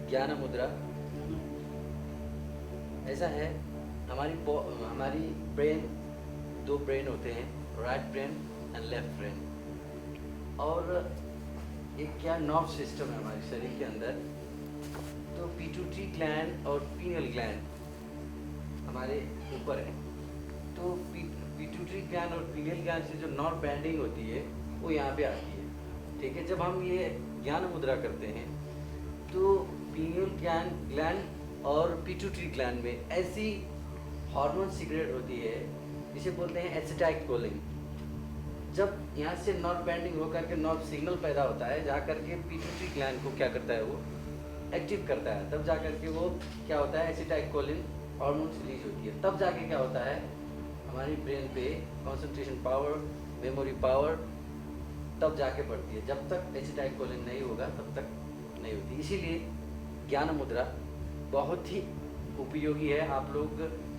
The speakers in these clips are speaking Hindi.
ज्ञान मुद्रा ऐसा है। हमारी ब्रेन, दो ब्रेन होते हैं, right brain and left brain. और एक क्या नर्व सिस्टम है हमारे शरीर के अंदर। तो पिट्यूटरी ग्लैंड और पीनियल ग्लैंड हमारे ऊपर है। तो पिट्यूटरी ग्लैंड और पीनियल ग्लैंड से जो नर्व बैंडिंग होती है वो यहाँ पे आती है। ठीक है, जब हम ये ज्ञान मुद्रा करते हैं तो पीनियल ग्लैंड और पिट्यूटरी ग्लैंड में ऐसी हार्मोन सीक्रेट होती है जिसे बोलते हैं एसिटाइलकोलिन। जब यहाँ से नर्व बैंडिंग होकर के नर्व सिग्नल पैदा होता है, जा करके पिट्यूटरी ग्लैंड को क्या करता है, वो एक्टिव करता है। तब जा करके वो क्या होता है, एसिटाइलकोलिन हार्मोन रिलीज होती है। तब जाके क्या होता है, हमारी ब्रेन पे कंसंट्रेशन पावर, मेमोरी पावर तब जाके बढ़ती है। जब तक एसिटाइलकोलिन नहीं होगा तब तक नहीं होती। इसीलिए ज्ञान मुद्रा बहुत ही उपयोगी है। आप लोग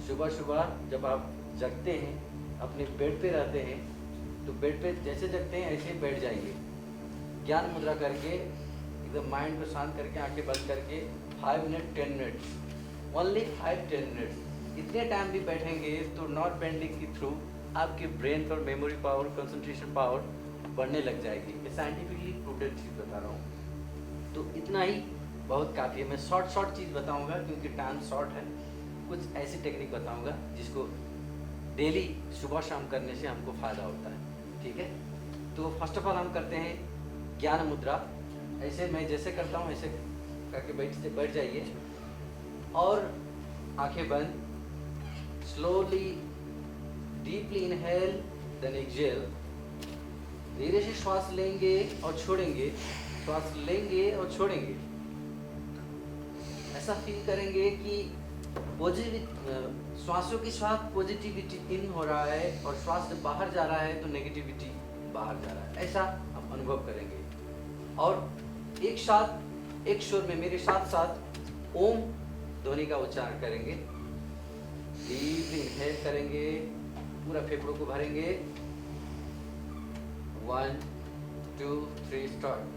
सुबह सुबह जब आप जगते हैं, अपने बेड पे रहते हैं, तो बेड पे जैसे जगते हैं ऐसे ही बैठ जाइए। ज्ञान मुद्रा करके एकदम माइंड को शांत करके, आंखें बंद करके 5 मिनट 10 मिनट्स, ओनली 5-10 मिनट्स इतने टाइम भी बैठेंगे तो नर्व बेंडिंग के थ्रू आपके ब्रेन पर मेमोरी पावर, कंसंट्रेशन पावर बढ़ने लग जाएगी। ये साइंटिफिकली प्रूवड चीज़ बता रहा हूँ। तो इतना ही बहुत काफ़ी है। मैं शॉर्ट चीज़ बताऊँगा क्योंकि टाइम शॉर्ट है। कुछ ऐसी टेक्निक बताऊँगा जिसको डेली सुबह शाम करने से हमको फ़ायदा होता है। ठीक है, तो फर्स्ट ऑफ ऑल हम करते हैं ज्ञान मुद्रा। ऐसे मैं जैसे करता हूँ ऐसे करके बैठ जाइए और आंखें बंद। Slowly deeply inhale then exhale. धीरे से श्वास लेंगे और छोड़ेंगे, श्वास लेंगे और छोड़ेंगे। ऐसा फील करेंगे कि श्वासों के साथ पॉजिटिविटी इन हो रहा है और श्वास जब बाहर जा रहा है तो नेगेटिविटी बाहर जा रहा है। ऐसा हम अनुभव करेंगे। और एक साथ एक स्वर में मेरे साथ साथ ओम ध्वनि का उच्चारण करेंगे। डीप इनहेल करेंगे, पूरा फेफड़ों को भरेंगे। 1 2 3 स्टार्ट।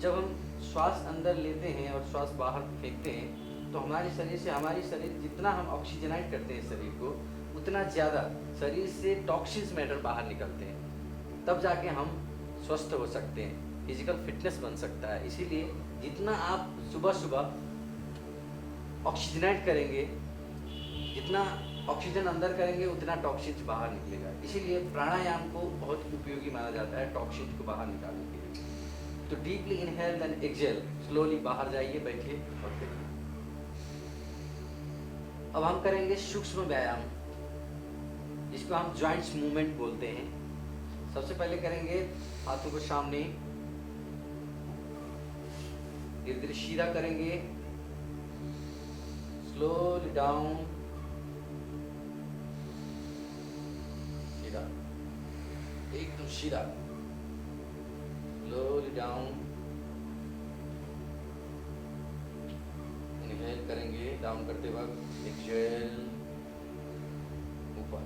जब हम श्वास अंदर लेते हैं और श्वास बाहर फेंकते हैं तो हमारे शरीर जितना हम ऑक्सीजनाइज करते हैं शरीर को, उतना ज़्यादा शरीर से टॉक्सिन्स मैटर बाहर निकलते हैं। तब जाके हम स्वस्थ हो सकते हैं, फिजिकल फिटनेस बन सकता है। इसीलिए जितना आप सुबह सुबह ऑक्सीजनाइज करेंगे, जितना ऑक्सीजन अंदर करेंगे उतना टॉक्सिन्स बाहर निकलेगा। इसीलिए प्राणायाम को बहुत उपयोगी माना जाता है टॉक्सिन्स को बाहर निकालने के लिए। तो deeply inhale then exhale, slowly बाहर जाइए, बैठिए और करिए। अब हम करेंगे सूक्ष्म व्यायाम, जिसको हम जॉइंट्स मूवमेंट बोलते हैं। सबसे पहले करेंगे हाथों को सामने, धीरे धीरे सीधा करेंगे, स्लोली डाउन, सीधा, एकदम सीधा, slowly down। इनहेल करेंगे डाउन करते वक्त, एक्सहेल ऊपर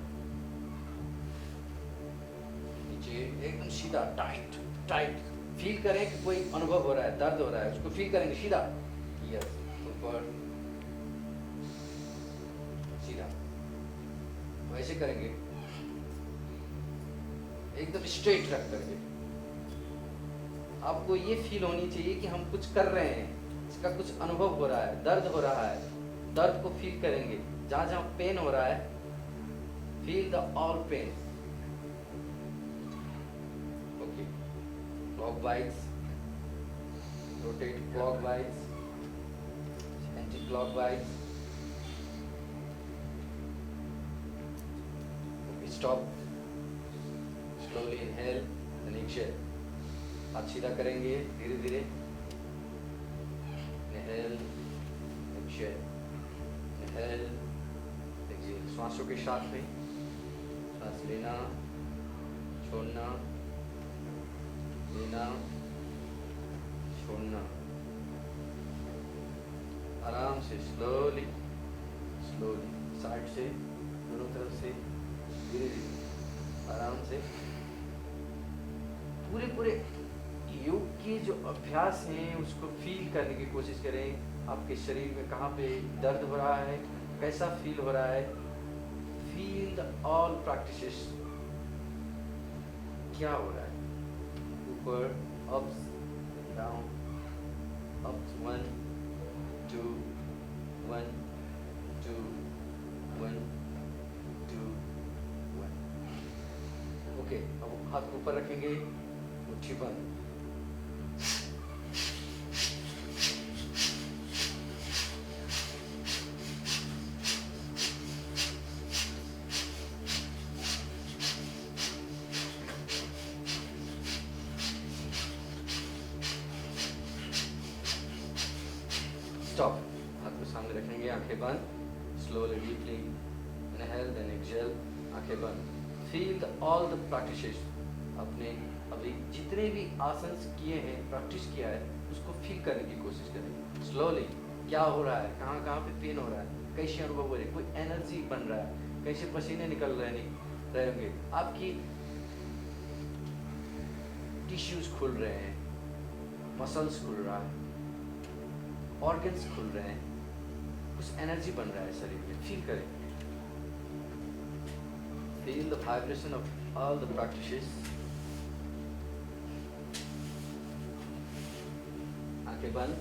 नीचे, एकदम सीधा, टाइट टाइट। फील करें कि कोई अनुभव हो रहा है, दर्द हो रहा है, उसको फील करेंगे। सीधा, यस, ऊपर सीधा, वैसे करेंगे एकदम स्ट्रेट रख करके। आपको ये फील होनी चाहिए कि हम कुछ कर रहे हैं, इसका कुछ अनुभव हो रहा है, दर्द हो रहा है। दर्द को फील करेंगे। जहाँ जहाँ पेन हो रहा है, feel the all pain. Okay, clockwise, rotate clockwise, anticlockwise. Okay, stop, slowly inhale then exhale. हाथ सीधा करेंगे, धीरे धीरे सांसों के साथ में सांस लेना, छोड़ना, लेना, छोड़ना, आराम से स्लोली स्लोली, साइड से दोनों तरफ से धीरे धीरे आराम से। पूरे पूरे योग के जो अभ्यास हैं उसको फील करने की कोशिश करें। आपके शरीर में कहाँ पे दर्द हो रहा है, कैसा फील हो रहा है। फील द ऑल प्रैक्टिसेस, क्या हो रहा है। ऊपर, अप, डाउन, अप, 1 2 1 2 1 2 1। ओके, अब हाथ को ऊपर रखेंगे, मुट्ठी बंद। स्टॉप। हाथ को सामने रखेंगे, आंखें बंद। Slowly deeply inhale then exhale, आंखें बंद। Feel all the practices. अपने अभी जितने भी आसन किए हैं, प्रैक्टिस किया है, उसको फील करने की कोशिश करें। स्लोली क्या हो रहा है, कहाँ कहाँ पे पेन हो रहा है, कैसे अनुभव हो रहे, कोई एनर्जी बन रहा है, कैसे पसीने निकल रहे होंगे, आपकी टिश्यूज खुल रहे हैं, मसल्स खुल रहा है, ऑर्गन्स खुल रहे हैं, कुछ एनर्जी बन रहा है शरीर में। फील करें। Feel the vibration of all the practices. आंखें बंद।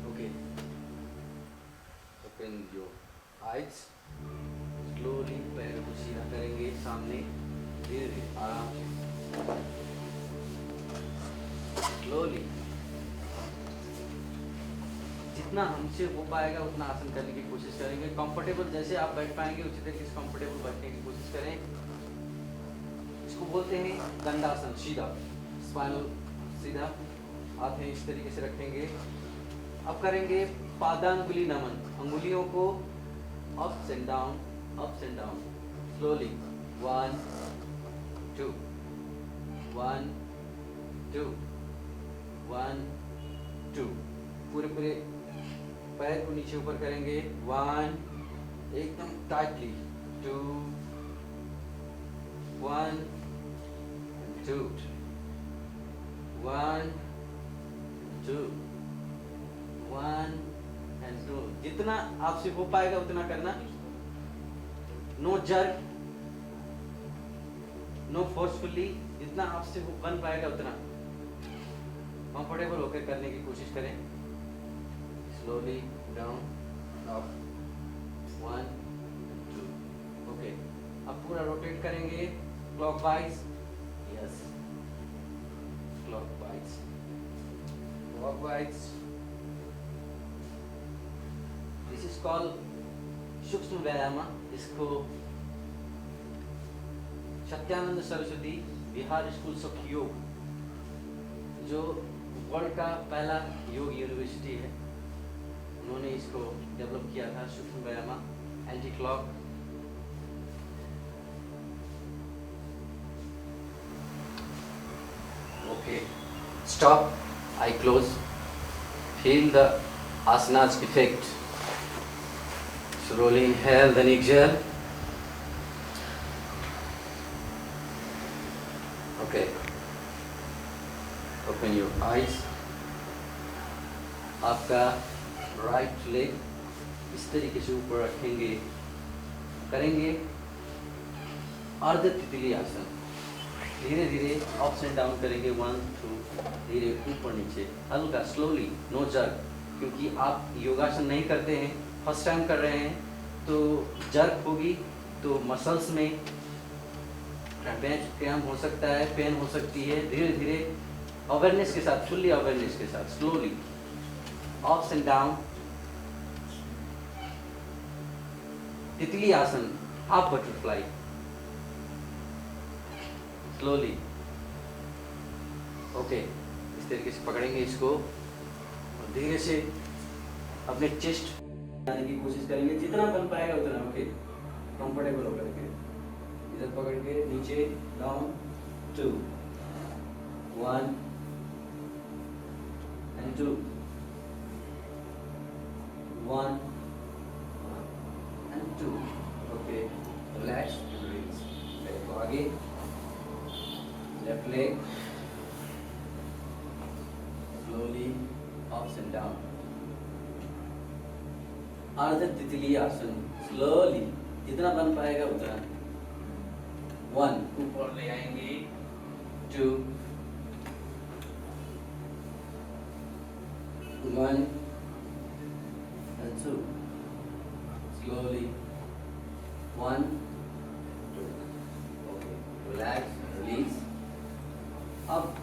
Okay, open your eyes. Slowly पैर को सीधा करेंगे सामने, धीरे धीरे आराम से, स्लोली। जितना हमसे हो पाएगा उतना आसन करने की कोशिश करेंगे। कंफर्टेबल जैसे आप बैठ पाएंगे उसी तरीके से कंफर्टेबल बैठने की कोशिश करें। इसको बोलते हैं दंडासन, सीधा स्पाइनल सीधा। हाथ में इस तरीके से रखेंगे। अब करेंगे पादांगुली नमन, अंगुलियों को ups and down, ups and down, slowly. 1 2 1 2 1 2। पूरे पूरे पैर को नीचे ऊपर करेंगे। 1 एकदम टाइटली, 2 1 2 1 2 1 एंड 2। जितना आपसे हो पाएगा उतना करना। नो जर्क, नो फोर्सफुली, जितना आपसे बन पाएगा उतना कंफर्टेबल होकर करने की कोशिश करें। Slowly down, up, 1 2। ओके, अब पूरा रोटेट करेंगे clockwise. Yes, clockwise, clockwise. This is called सूक्ष्म व्यायाम। इसको सत्यानंद सरस्वती बिहार स्कूल्स ऑफ योग, जो वर्ल्ड का पहला योग यूनिवर्सिटी है, उन्होंने इसको डेवलप किया था। सूक्ष्म व्यायाम, anti clock. Okay, stop, I close. Feel the asanas effect. Slowly inhale, then exhale. Okay. Open your eyes. आपका राइट लेग इस तरीके से ऊपर रखेंगे, करेंगे अर्ध तितली आसन। धीरे धीरे अप्स एंड डाउन करेंगे, 1 2, धीरे ऊपर नीचे, हल्का स्लोली, नो जर्क। क्योंकि आप योगासन नहीं करते हैं, फर्स्ट टाइम कर रहे हैं, तो जर्क होगी तो मसल्स में क्रैम्प हो सकता है, पेन हो सकती है। धीरे धीरे अवेयरनेस के साथ, फुल्ली अवेयरनेस के साथ, स्लोली अप्स एंड डाउन। तितली आसन, हाफ बटरफ्लाई, स्लोली। ओके, इस तरीके से पकड़ेंगे इसको और धीरे से अपने चेस्ट आने की कोशिश करेंगे, जितना बन पाएगा उतना। ओके, कंफर्टेबल होकर के इधर पकड़ के नीचे down, 2 1 and 2 1 and 2। Okay, relax, release. पैर को आगे, left leg slowly ups and down। अर्ध तितली आसन, स्लोली जितना बन पाएगा उतना। 1 ऊपर ले आएंगे, 2 1 and 2 slowly 1 2। okay, relax, release, up।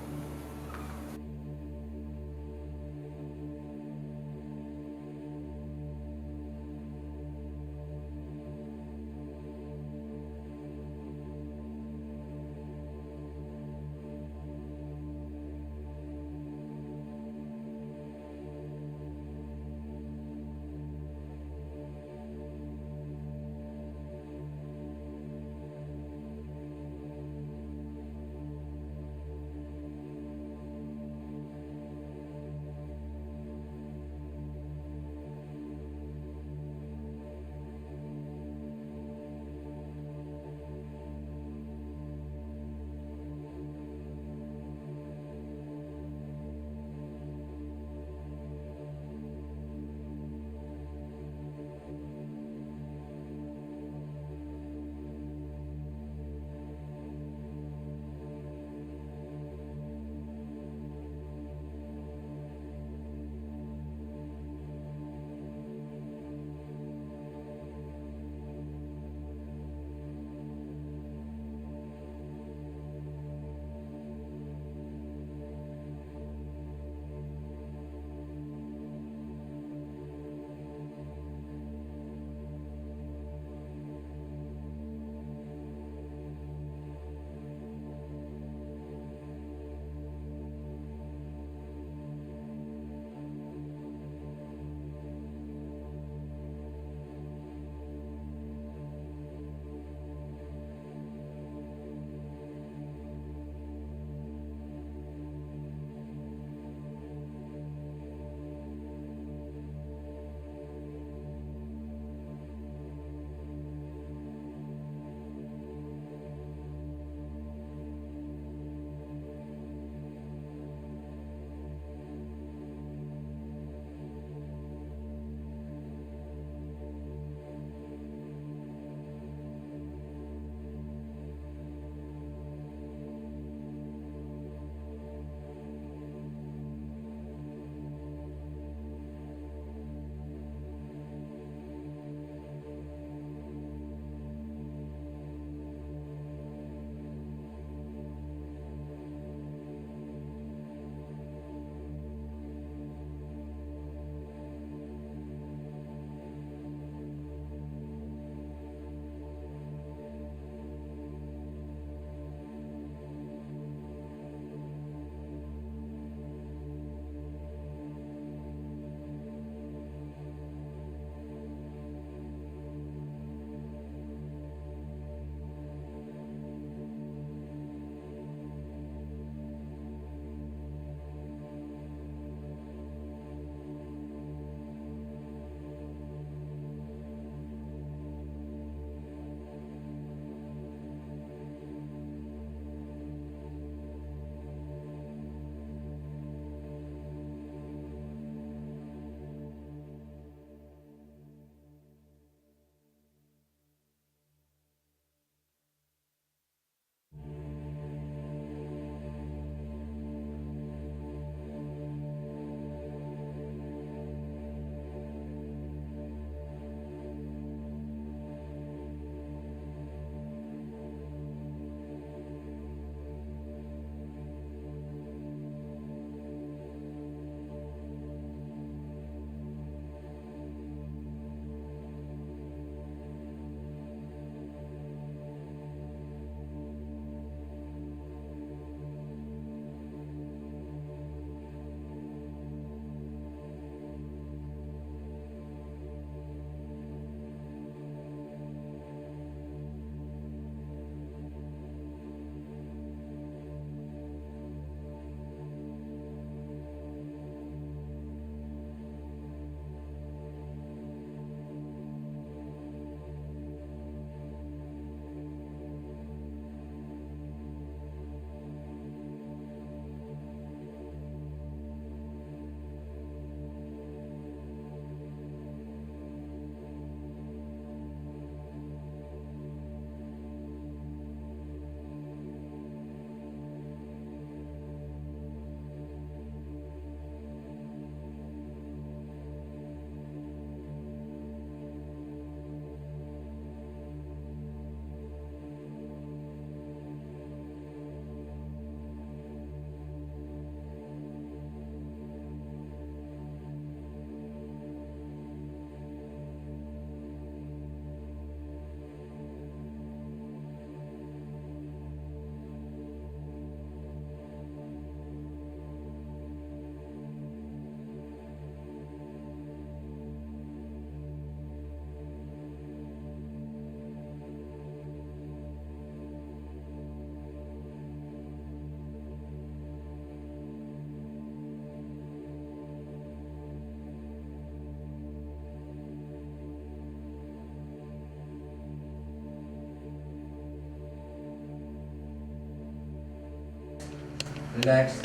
Relax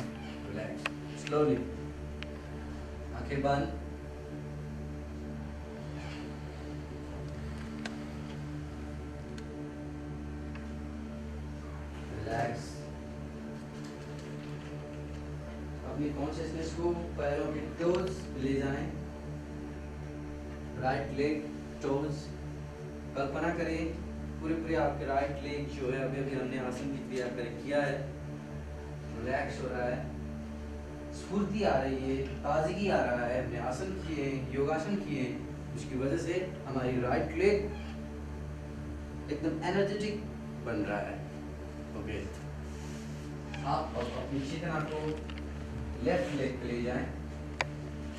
relax, slowly, आंखें बंद, रिलैक्स। अपनी कॉन्शियसनेस को पैरों के टोज ले जाएं, राइट लेग टोज। कल्पना करें पूरे पूरे आपके राइट लेग जो है, अभी अभी हमने आसन की क्रिया किया है, रिलैक्स हो रहा है, स्फूर्ति आ रही है, ताजगी आ रहा है। हमने आसन किए, योगासन किए, उसकी वजह से हमारी राइट लेग एकदम एनर्जेटिक बन रहा है। ओके, आप अपनी चेतना को लेफ्ट लेग पे ले जाएं,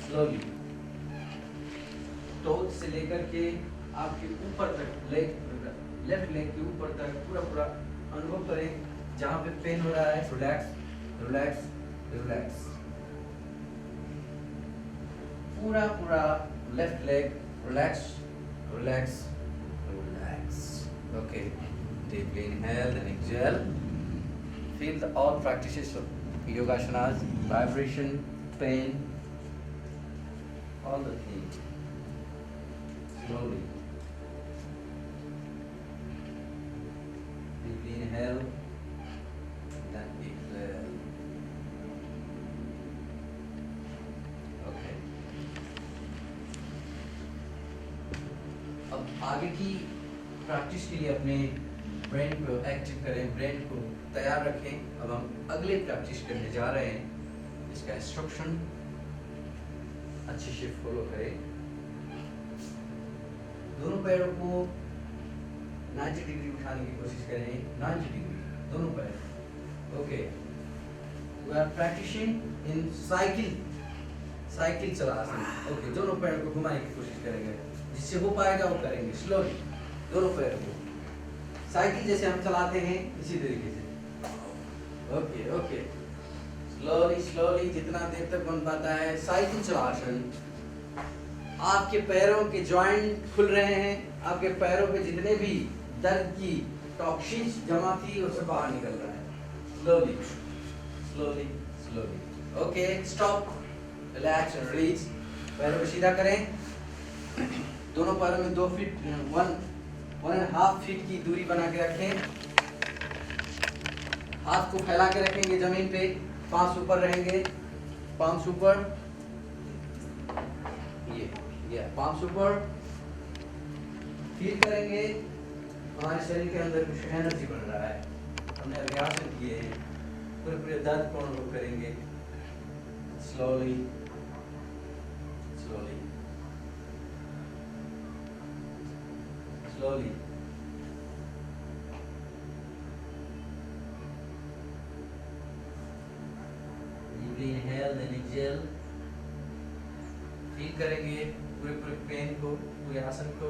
स्लोली, टोज से लेकर के आपके ऊपर तक, लेफ्ट लेग के ऊपर तक पूरा पूरा अनुभव करें। जहां पे पेन हो रहा है, रिलैक्स रिलैक्स रिलैक्स, पूरा पूरा left leg relax relax relax. Okay, deeply inhale and exhale. Feel the all practices of yogasanas, vibration, pain, all the things. Slowly. Deeply inhale, then exhale. Okay. अब आगे की प्रैक्टिस के लिए अपने ब्रेन को एक्टिव करें, ब्रेन को तैयार रखें। अब हम अगले प्रैक्टिस करने जा रहे हैं, इसका इंस्ट्रक्शन अच्छे से फॉलो करें। दोनों पैरों को 90 डिग्री उठाने की कोशिश करें, 90 डिग्री दोनों पैर। Okay, we are practicing in cycle चलासन। ओके, दोनों पैरों को घुमाने की कोशिश करेंगे, जिससे हो पाएगा वो करेंगे। स्लोली दोनों पैरों को साइकिल जैसे हम चलाते हैं इसी तरीके से। ओके ओके, स्लोली स्लोली, जितना देर तक बन पाता है साइकिल चलासन। आपके पैरों के जॉइंट खुल रहे हैं, आपके पैरों पे जितने भी दर्द की टॉक्सिन्स जमा थी वो सब बाहर निकल रहा है। Slowly slowly slowly. Okay, stop, relax and release. पैरों को सीधा करें, दोनों पैरों में 2 फीट 1.5 फीट की दूरी बना के रखें। हाथ को फैला के रखेंगे जमीन पे, पांव ऊपर रहेंगे, पांव ऊपर, ये पांव ऊपर। फील करेंगे हमारे शरीर के अंदर कुछ एनर्जी बन रहा है। हमने अभ्यासन किए हैं, पूरे पूरे दर्द को अनुभव करेंगे। Slowly slowly slowly. Deeply inhale then exhale. Feel करेंगे पूरे पूरे पेन को, पूरे आसन को।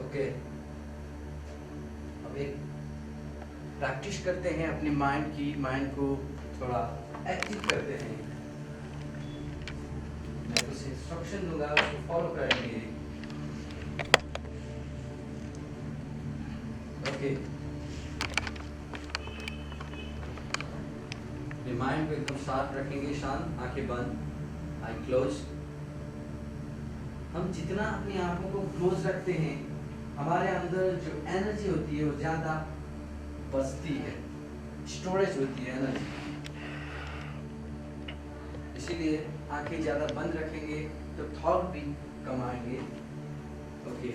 ओके, अब एक प्रैक्टिस करते हैं अपनी माइंड को थोड़ा एक्टिव करते हैं। मैं कुछ इंस्ट्रक्शन दूंगा, उसको फॉलो करेंगे। ओके, अपने माइंड को एकदम शांत रखेंगे, शांत, आंखें बंद, आई क्लोज। हम जितना अपनी आंखों को क्लोज रखते हैं, हमारे अंदर जो एनर्जी होती है वो ज्यादा बचती है, स्टोरेज होती है एनर्जी। इसीलिए आंखें ज्यादा बंद रखेंगे तो थॉट भी कम आएंगे। ओके,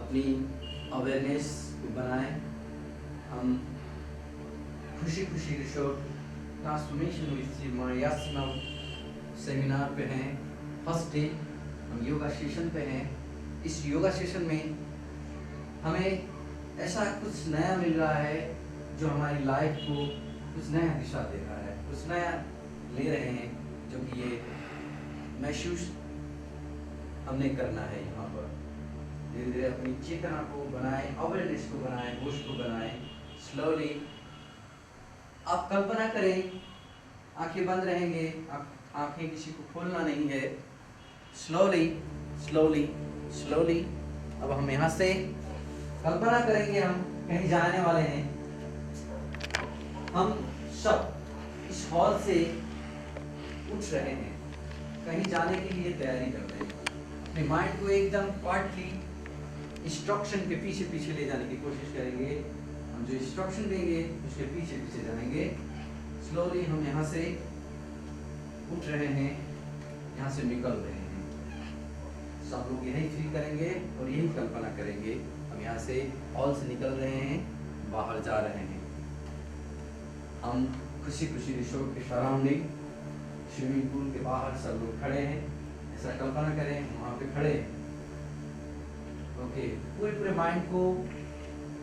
अपनी अवेयरनेस को बनाएं। हम खुशी खुशी रिसोर्ट ट्रांसफॉर्मेशन विद मायासिमा सेमिनार पे हैं। फर्स्ट डे हम योगा सेशन पे हैं। इस योगा सेशन में हमें ऐसा कुछ नया मिल रहा है जो हमारी लाइफ को कुछ नया दिशा दे रहा है, कुछ नया ले रहे हैं, जो कि ये महसूस हमने करना है। यहाँ पर धीरे धीरे अपनी चेतना को बनाएं, अवेयरनेस को बनाएं, होश को बनाएं। स्लोली आप कल्पना करें आंखें बंद रहेंगे, आंखें किसी को खोलना नहीं है। Slowly slowly slowly. अब हम यहाँ से कल्पना करेंगे हम कहीं जाने वाले हैं। हम सब इस हॉल से उठ रहे हैं, कहीं जाने के लिए तैयारी कर रहे हैं। अपने माइंड को एकदम पार्टली इंस्ट्रक्शन के पीछे पीछे ले जाने की कोशिश करेंगे। हम जो इंस्ट्रक्शन देंगे उसके पीछे पीछे जाएंगे। स्लोली हम यहाँ से उठ रहे हैं, यहाँ से निकल रहे हैं। सब लोग यही फील करेंगे और यही कल्पना करेंगे। हम यहाँ से हॉल से निकल रहे हैं, बाहर जा रहे हैं। हम खुशी खुशी रिसोर्ट के सराउंडिंग, स्विमिंग पूल के बाहर सब लोग खड़े हैं। ऐसा कल्पना करें हम वहाँ पे खड़े हैं। ओके, पूरे माइंड को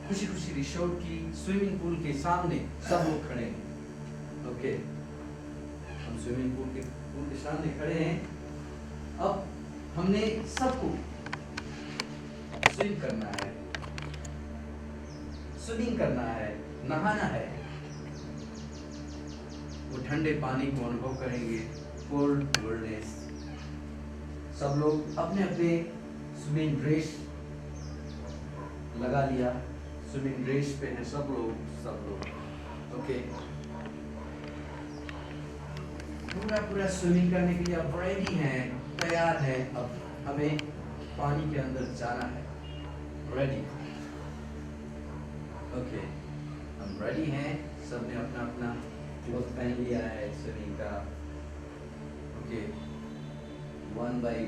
खुशी खुशी रिसोर्ट की स्विमिंग पूल के सामने सब लोग खड़े हैं। ओके, हम स्विमिंग पूल के सामने खड़े हैं। अब हमने सबको स्विम करना है, स्विमिंग करना है, नहाना है। वो ठंडे पानी को अनुभव करेंगे, कोल्डनेस। सब लोग अपने अपने स्विमिंग ड्रेस लगा लिया, स्विमिंग ड्रेस पे हैं सब लोग। ओके, पूरा स्विमिंग करने के लिए अब रेडी हैं, तैयार है। अब हमें पानी के अंदर जाना है। रेडी। ओके, हम रेडी हैं। सबने अपना अपना क्लोथ पहन लिया है स्विमिंग का। ओके, वन बाय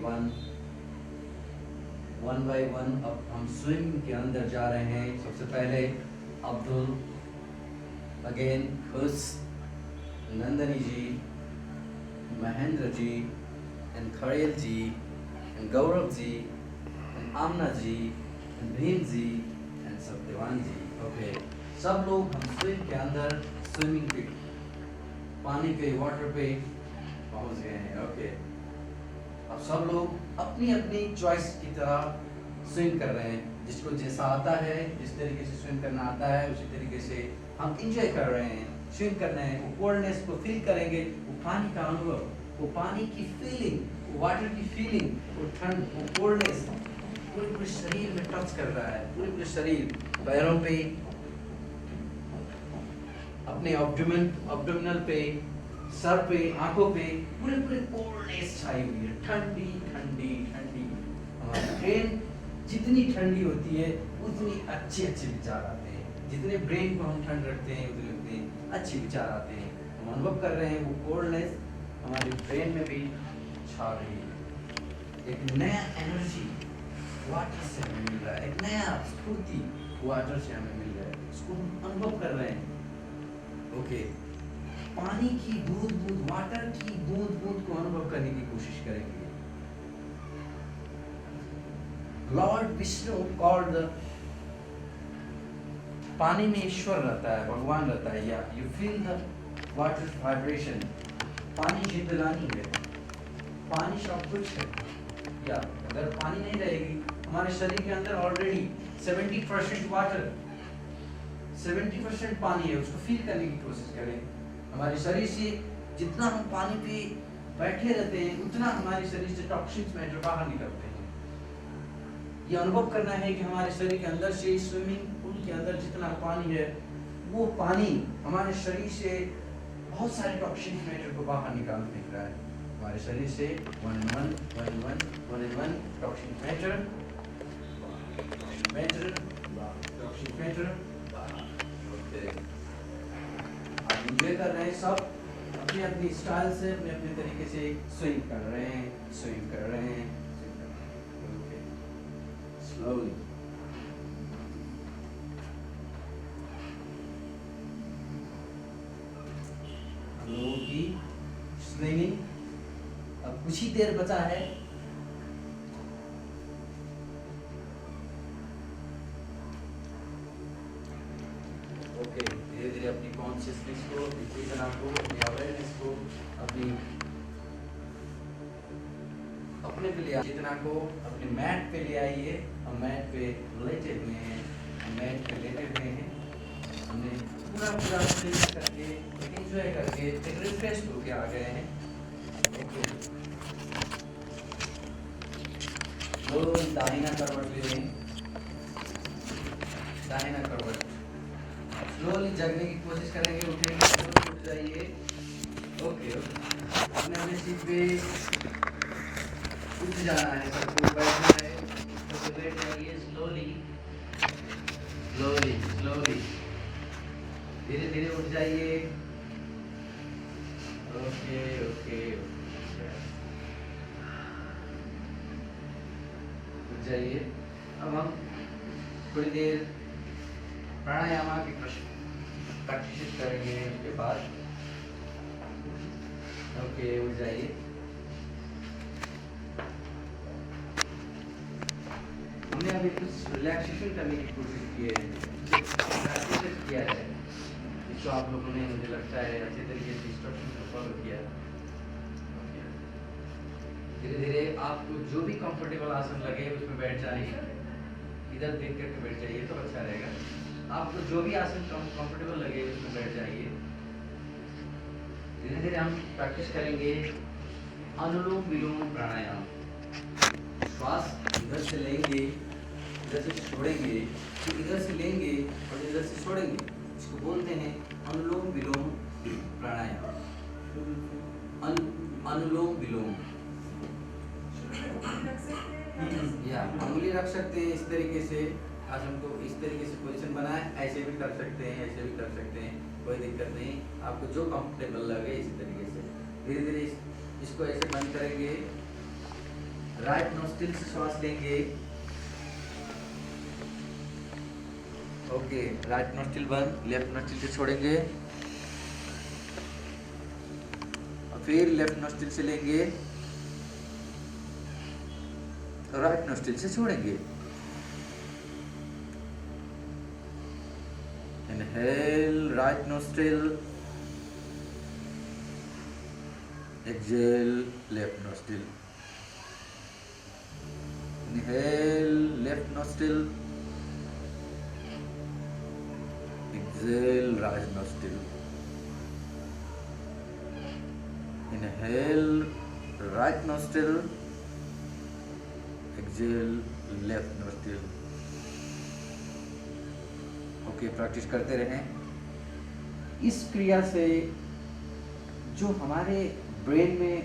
वन अब हम स्विमिंग के अंदर जा रहे हैं। सबसे पहले Abdul, again Khush, Nandini ji, Mahendra ji, and Khadel ji, and Gaurav ji, and Amna ji, and Bhim ji, and Satyavan ji. Okay, सब लोग हम स्विम के अंदर, स्विमिंग पे, पानी पे, वाटर पे पहुंच गए हैं। ओके, अब सब लोग अपनी अपनी चॉइस की तरह स्विम कर रहे हैं। जिसको जैसा आता है, जिस तरीके से स्विम करना आता है, उसी तरीके से हम इंजॉय कर रहे हैं, स्विम कर रहे हैं। वो कोल्डनेस को फील करेंगे, वो पानी का अनुभव, वो पानी की फीलिंग, वो वाटर की फीलिंग, वो ठंड, वो कोल्डनेस पूरे शरीर में टच कर रहा है। पूरे शरीर, पैरों पे, अपने एब्डोमिनल पे, सर पे, आंखों पे पूरे कोल्डनेस छाई हुई है। ठंडी ठंडी ठंडी। हमारी ब्रेन जितनी ठंडी होती है उतनी अच्छे विचार आते हैं। जितने ब्रेन को हम ठंड रखते हैं उतने अच्छे विचार आते हैं। हम अनुभव कर रहे हैं वो कोल्डनेस हमारे ब्रेन में भी छा रही है। एक नया एनर्जी वाटर से हमें मिल रहा है, एक नया स्फूर्ति वाटर से हमें मिल रहा है। उसको हम अनुभव कर रहे हैं। ओके, पानी की बूंद, वाटर की बूंद को अनुभव करने की कोशिश करेंगे। लॉर्ड विष्णु कॉल्ड, पानी में ईश्वर रहता है, भगवान रहता है। या you feel the water vibration. पानी जिंदगानी है, पानी सब कुछ है। या अगर पानी नहीं रहेगी, हमारे शरीर के अंदर ऑलरेडी 70% वाटर, 70% पानी है। उसको फील करने की कोशिश करें। हमारे शरीर से जितना हम पानी पे बैठे रहते हैं उतना हमारे शरीर से टॉक्सिन्स मैटर बाहर निकलते हैं। ये अनुभव करना है कि हमारे शरीर के अंदर से, स्विमिंग पूल के अंदर जितना पानी है, वो पानी हमारे शरीर से बहुत सारे टॉक्सिन मैटर को बाहर निकाल रहा है। हमारे शरीर से 1 in 1 toxin matter toxin matter. आप एंजॉय कर रहे हैं, सब अपनी अपनी स्टाइल से, अपने अपने तरीके से स्विम कर रहे हैं। Slowly. हम लोगों की स्विमिंग अब कुछ ही देर बचा है। ओके, धीरे धीरे अपनी कॉन्शियसनेस को, अपनी चेतना को, अपनी अवेयरनेस को, अपने पे ले, चेतना को अपने मैट पे ले आइए। हम मैट पे लेटे हुए हैं, हमने पूरा पूरा फिनिश करके एंजॉय करके फिर रिफ्रेश होके आ गए हैं। ओके, तो दाहिना करवट ले लें, दाहिना करवट, स्लोली जगने की कोशिश करेंगे, उठेंगे, स्लोली उठ जाइए। ओके, अपने सीट पे उठ जाना है, सबको बैठना है, तो बैठ जाइए स्लोली स्लोली स्लोली, धीरे धीरे उठ जाइए। ओके ओके, उठ जाइए। अब हम थोड़ी देर प्राणायाम की प्रैक्टिस करेंगे उसके बाद। ओके, उठ जाइए। हमने अभी कुछ रिलैक्सेशन करने की कोशिश की है, प्रैक्टिस किया है, इसको आप लोगों ने मुझे लगता है अच्छे तरीके से इंस्ट्रक्शन को फॉलो किया। धीरे धीरे आपको जो भी कंफर्टेबल आसन लगे उसमें बैठ जाइए, इधर देख करके बैठ जाइए तो अच्छा रहेगा। आपको जो भी आसन कंफर्टेबल लगे उसमें बैठ जाइए। धीरे धीरे हम प्रैक्टिस करेंगे अनुलोम विलोम प्राणायाम। श्वास इधर से लेंगे, इधर से छोड़ेंगे, फिर इधर से लेंगे और इधर से छोड़ेंगे, इसको बोलते हैं अनुलोम विलोम प्राणायाम। अनुलोम विलोम, या अंगुली रख सकते हैं इस तरीके से, आसन को इस तरीके से पोजीशन बनाए, ऐसे भी कर सकते हैं, ऐसे भी कर सकते हैं, कोई दिक्कत नहीं, आपको जो कंफर्टेबल लगे इसी तरीके से। धीरे धीरे इसको ऐसे बंद करेंगे, राइट नोस्ट्रिल से श्वास लेंगे। ओके, राइट नोस्ट्रिल बंद, लेफ्ट नोस्ट्रिल से छोड़ेंगे, और फिर लेफ्ट नोस्ट्रिल से लेंगे, राइट नोस्ट्रिल से छोड़ेंगे। Inhale right nostril, exhale left nostril. Inhale left nostril, exhale right nostril. Inhale right nostril, exhale left nostril. Okay, practice करते रहें। इस क्रिया से जो हमारे ब्रेन में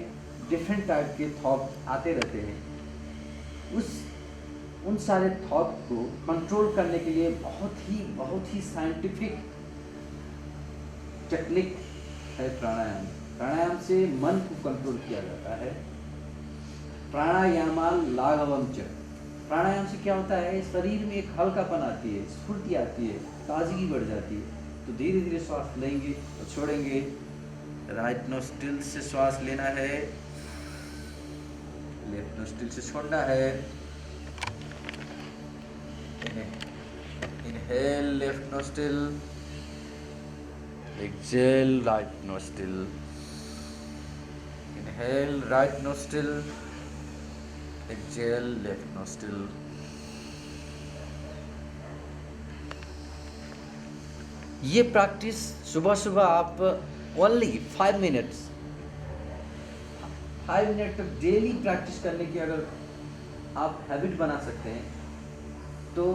डिफरेंट टाइप के थॉट आते रहते हैं, उन सारे थॉट को कंट्रोल करने के लिए बहुत ही साइंटिफिक टेक्निक है प्राणायाम। प्राणायाम से मन को कंट्रोल किया जाता है। प्राणायामाल लाघवम च, प्राणायाम से क्या होता है, शरीर में एक हल्कापन आती है, स्फूर्ति आती है, ताजगी बढ़ जाती है। तो धीरे धीरे श्वास लेंगे और छोड़ेंगे। राइट नोस्ट्रिल से श्वास लेना है, लेफ्ट नोस्ट्रिल से छोड़ना है। Inhale left nostril, exhale right nostril. Inhale right nostril, exhale left nostril. ये प्रैक्टिस सुबह सुबह आप ओनली 5 मिनट तक डेली प्रैक्टिस करने की अगर आप हैबिट बना सकते हैं तो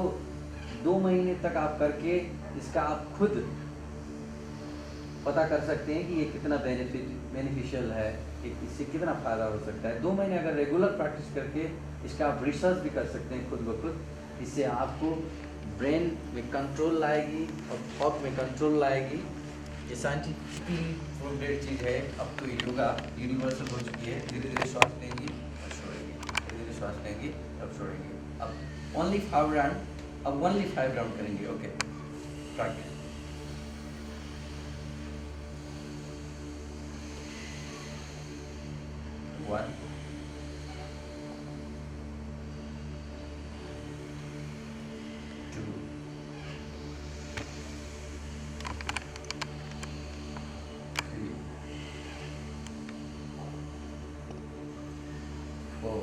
2 महीने तक आप करके इसका आप खुद पता कर सकते हैं कि ये कितना बेनिफिशियल है, इससे कितना फ़ायदा हो सकता है। 2 महीने अगर रेगुलर प्रैक्टिस करके इसका आप रिसर्च भी कर सकते हैं खुद ब खुद। इससे आपको ब्रेन में कंट्रोल लाएगी और थॉट में कंट्रोल लाएगी। ये साइंटिफिकली प्रूव्ड चीज़ है। अब तो योगा यूनिवर्सल हो चुकी है। धीरे धीरे श्वास लेंगी और छोड़ेंगे, धीरे धीरे श्वास लेंगी और छोड़ेंगे। अब ओनली 5 राउंड करेंगे। Okay, practice. 1 2 3 4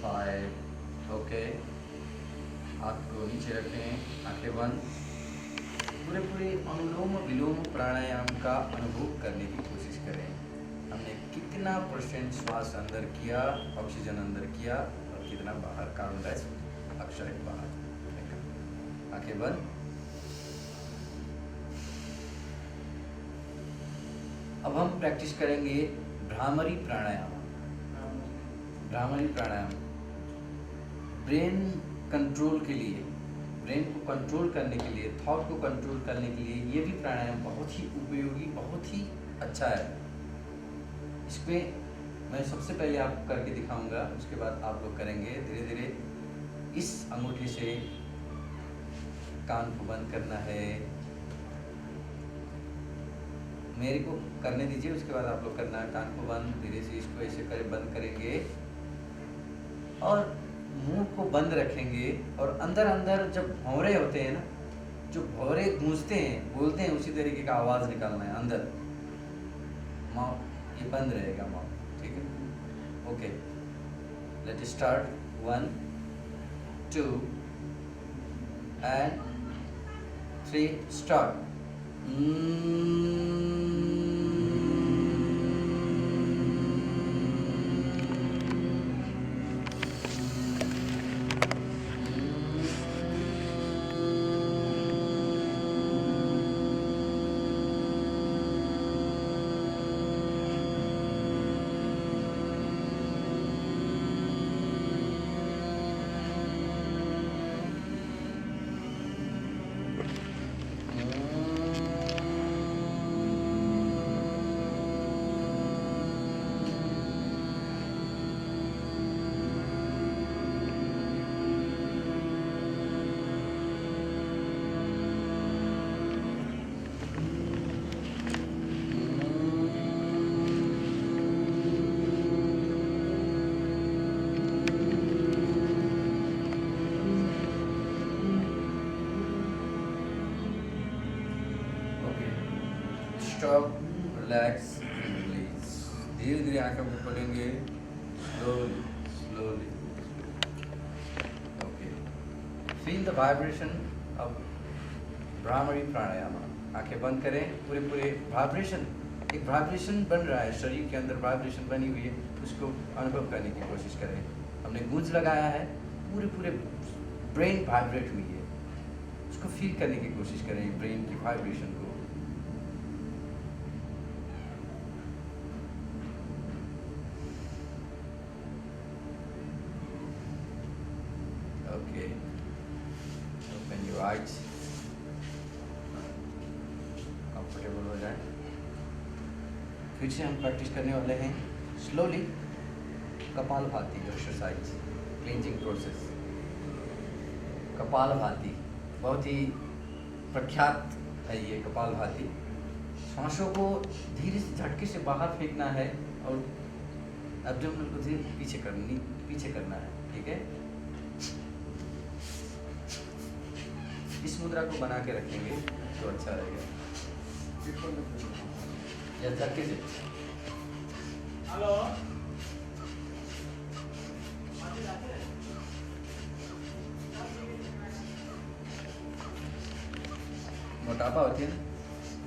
5 ओके, आंखें बंद, पूरे पूरे अनुलोम विलोम प्राणायाम का अनुभव करने की कोशिश करें। हमने कितना % श्वास अंदर किया, ऑक्सीजन अंदर किया और कितना बाहर, कार्बन डाइऑक्साइड बाहर। आंखें बंद। अब हम प्रैक्टिस करेंगे भ्रामरी प्राणायाम। भ्रामरी प्राणायाम ब्रेन कंट्रोल के लिए, ब्रेन को कंट्रोल करने के लिए, थॉट को कंट्रोल करने के लिए ये भी प्राणायाम बहुत ही उपयोगी, बहुत ही अच्छा है। इसमें मैं सबसे पहले आपको करके दिखाऊंगा, उसके बाद आप लोग करेंगे धीरे धीरे। इस अंगूठे से कान को बंद करना है, मेरे को करने दीजिए, उसके बाद आप लोग करना है। कान को बंद, धीरे से इसको ऐसे कर बंद करेंगे और मुंह को बंद रखेंगे। और अंदर अंदर जब भौरे होते हैं ना, जो भौरे गूंजते हैं, बोलते हैं, उसी तरीके का आवाज़ निकालना है अंदर। माउथ ये बंद रहेगा, माउथ, ठीक है। Okay, let start. 1 2 and 3 start. Stop, relax, release. धीरे धीरे आंखें को खोलेंगे, slowly slowly. Okay, feel the vibration of bhramari pranayama. आंखें बंद करें, पूरे पूरे वाइब्रेशन, एक वाइब्रेशन बन रहा है शरीर के अंदर, वाइब्रेशन बनी हुई है, उसको अनुभव करने की कोशिश करें। हमने गूंज लगाया है, पूरे पूरे ब्रेन वाइब्रेट हुई है, उसको फील करने की कोशिश करें, ब्रेन की वाइब्रेशन को। Okay, open your eyes, comfortable हो जाए। फिर से हम प्रैक्टिस करने वाले हैं slowly kapalbhati exercise, cleansing process. Kapalbhati बहुत ही प्रख्यात है ये कपालभाति। सांसों को धीरे से झटके से बाहर फेंकना है और एब्डोमेन को धीरे पीछे करना है, ठीक है। इस मुद्रा को बना के रखेंगे तो अच्छा रहेगा। या झटके से। हेलो, मोटापा होती है ना,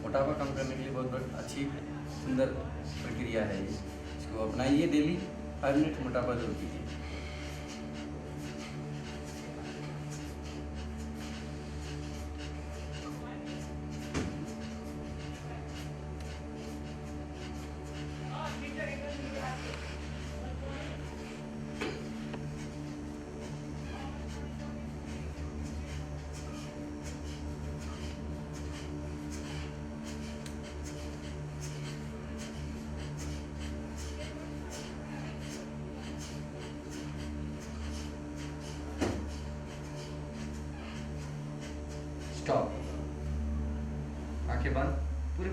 मोटापा कम करने के लिए बहुत अच्छी सुंदर प्रक्रिया है ये। इसको अपनाइए, डेली 5 मिनट मोटापा दूर कीजिए। स्टॉप, आंखें बंद, पूरे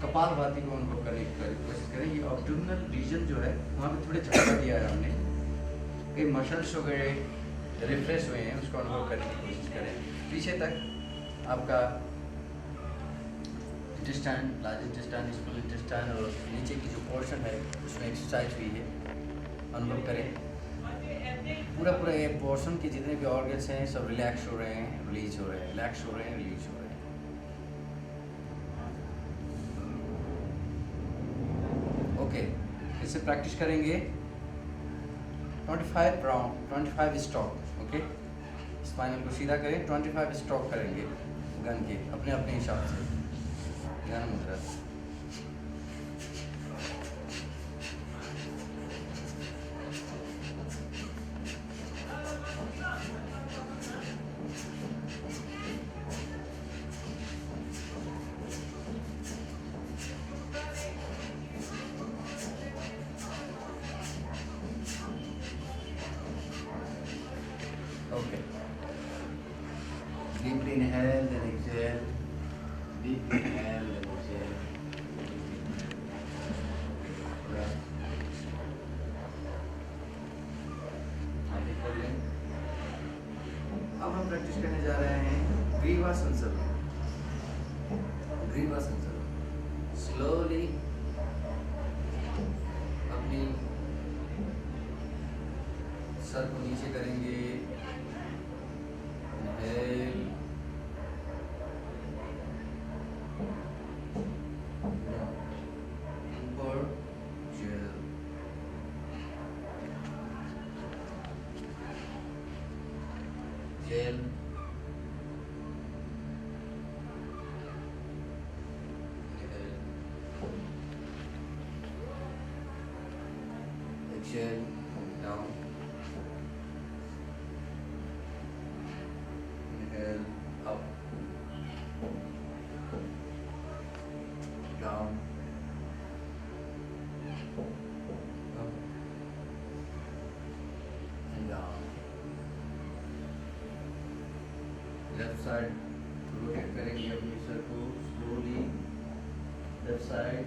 कपालभाति को अनुभव करने की कोशिश करें। ये एब्डोमिनल रीजन जो है वहाँ पे थोड़े झटका दिया है हमने, कई मसल्स वगैरह रिफ्रेश हुए हैं, उसको अनुभव करने की कोशिश करें। पीछे तक आपका intestine, large intestine, small intestine और नीचे की जो पोर्शन है उसमें एक्सरसाइज हुई है, अनुभव करें। पूरा पूरा ये पोर्शन के जितने भी ऑर्गन्स हैं सब रिलैक्स हो रहे हैं, रिलीज हो रहे हैं, रिलैक्स हो रहे हैं, रिलीज हो रहे हैं। ओके, इससे प्रैक्टिस करेंगे 25 राउंड, 25 स्ट्रोक। ओके, स्पाइनल को सीधा करें, 25 स्ट्रोक करेंगे गन के अपने अपने हिसाब से। गन मुद्रा। Okay. Deeply inhale, then exhale. Deeply inhale, then exhale. आगे कर लें। अब हम प्रैक्टिस करने जा रहे हैं ग्रीवा संसर्ग। ग्रीवा संसर्ग। स्लोली अपनी सर को नीचे करेंगे। Inhale. ऊपर gel. Gel. Inhale. Exhale. Down. Inhale, up, down, up, and down. Left side rotate करेंगे अपने सर को slowly. Left side,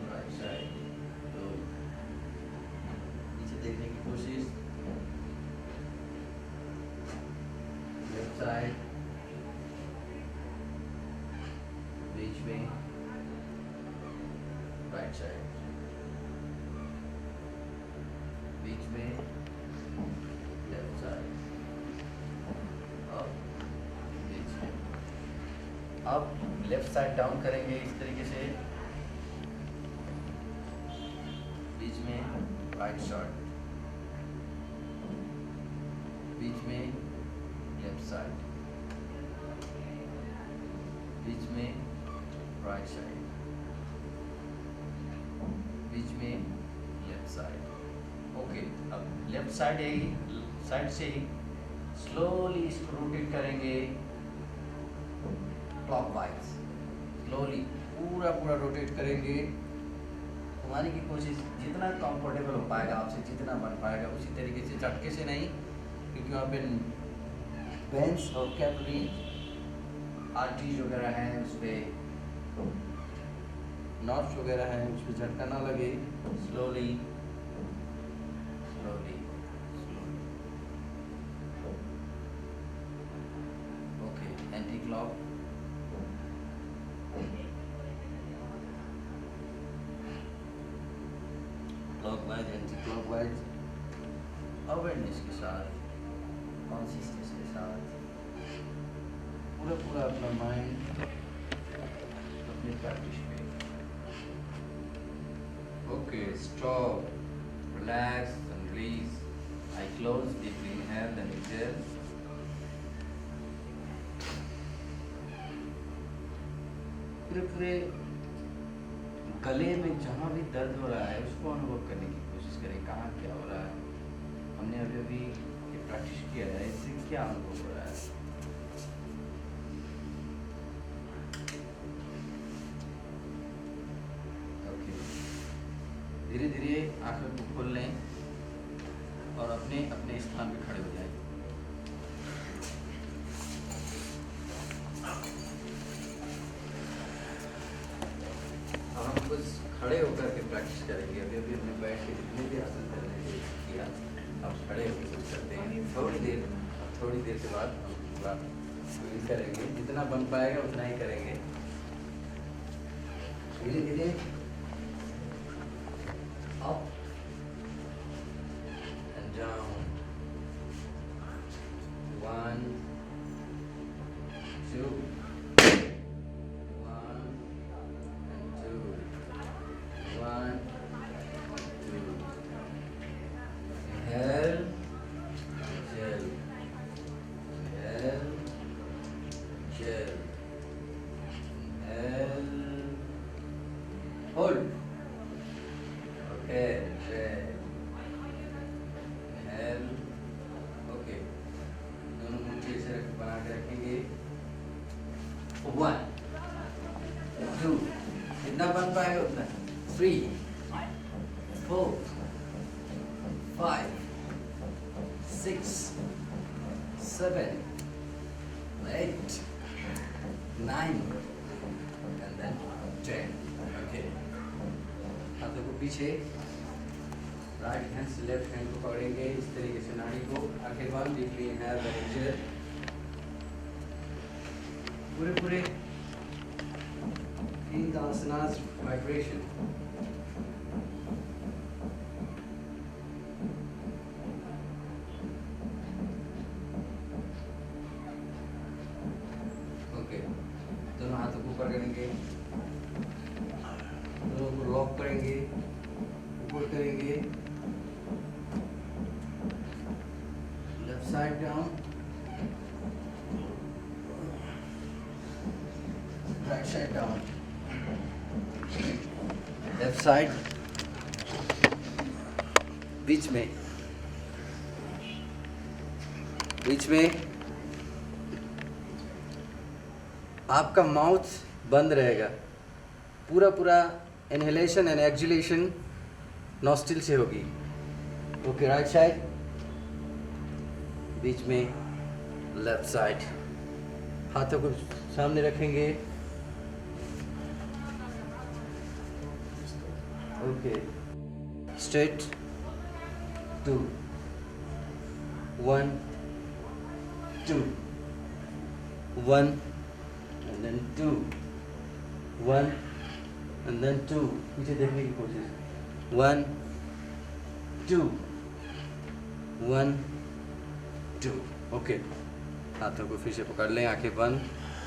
right side. तो नीचे देखने की कोशिश. Left side, बीच में, right side, बीच में, left side, up, बीच में। अब लेफ्ट साइड डाउन करेंगे इस तरीके से, बीच में राइट साइड, बीच में लेफ्ट साइड, बीच में राइट साइड, बीच में लेफ्ट साइड। ओके, अब लेफ्ट साइड से ही स्लोली इसको रोटेट करेंगे क्लॉकवाइज। स्लोली पूरा रोटेट करेंगे। घुमाने की कोशिश जितना कंफर्टेबल हो पाएगा आपसे, जितना बन पाएगा उसी तरीके से, झटके से नहीं, क्योंकि वहाँ पे वेंस और कैपिलरी आर्टरीज वगैरह हैं, उस पर नर्व्स वगैरह हैं, उस पर झटका ना लगे। Slowly slowly slowly. Okay, anti clock, clockwise, anti clockwise. Awareness के साथ, कॉन्सियसनेस के साथ पूरा अपना माइंड अपनी प्रैक्टिस पे। Okay, stop, relax and release. I close, deeply inhale and exhale. पूरे गले में जहाँ भी दर्द हो रहा है उसको अनुभव करने की कोशिश करें, कहाँ क्या हो रहा है। हमने अभी ये प्रैक्टिस किया है, इससे क्या अनुभव हो रहा है। ओके, धीरे धीरे आंखों को खोल लें और अपने अपने स्थान पे खड़े हो जाएं। अब हम कुछ खड़े होकर के प्रैक्टिस करेंगे। अभी हमने बैठ के जितने भी आसन करने के किया, अब खड़े होकर कुछ करते हैं। थोड़ी देर के बाद हम पूरा करेंगे, जितना बन पाएगा उतना ही करेंगे। धीरे धीरे अप एंड डाउन, 1 2, जितना बन पाएगा उतना, 3 4 5 6 7 8 9 and then 10. Okay. हाथों को पीछे, राइट हैंड से लेफ्ट हैंड को पकड़ेंगे इस तरीके से, नाड़ी को, आंखें बंद, डीपली इनहेल देन एक्सहेल, पूरे 3 आसनास वाइब्रेशन. ओके, दोनों हाथों को ऊपर करेंगे, दोनों को लॉक करेंगे, ऊपर करेंगे, left side down, right side down, left side, बीच में आपका माउथ बंद रहेगा, पूरा इनहेलेशन एंड एक्सहेलेशन नॉस्ट्रिल से होगी. ओके, राइट साइड, बीच में, लेफ्ट साइड, हाथों को सामने रखेंगे. Okay, straight, 2 1 2 1 and then 2 1 and then 2, पीछे देखने की कोशिश, 1 2 1 2. ओके, हाथों को फिर से पकड़ लें, आंखें बंद,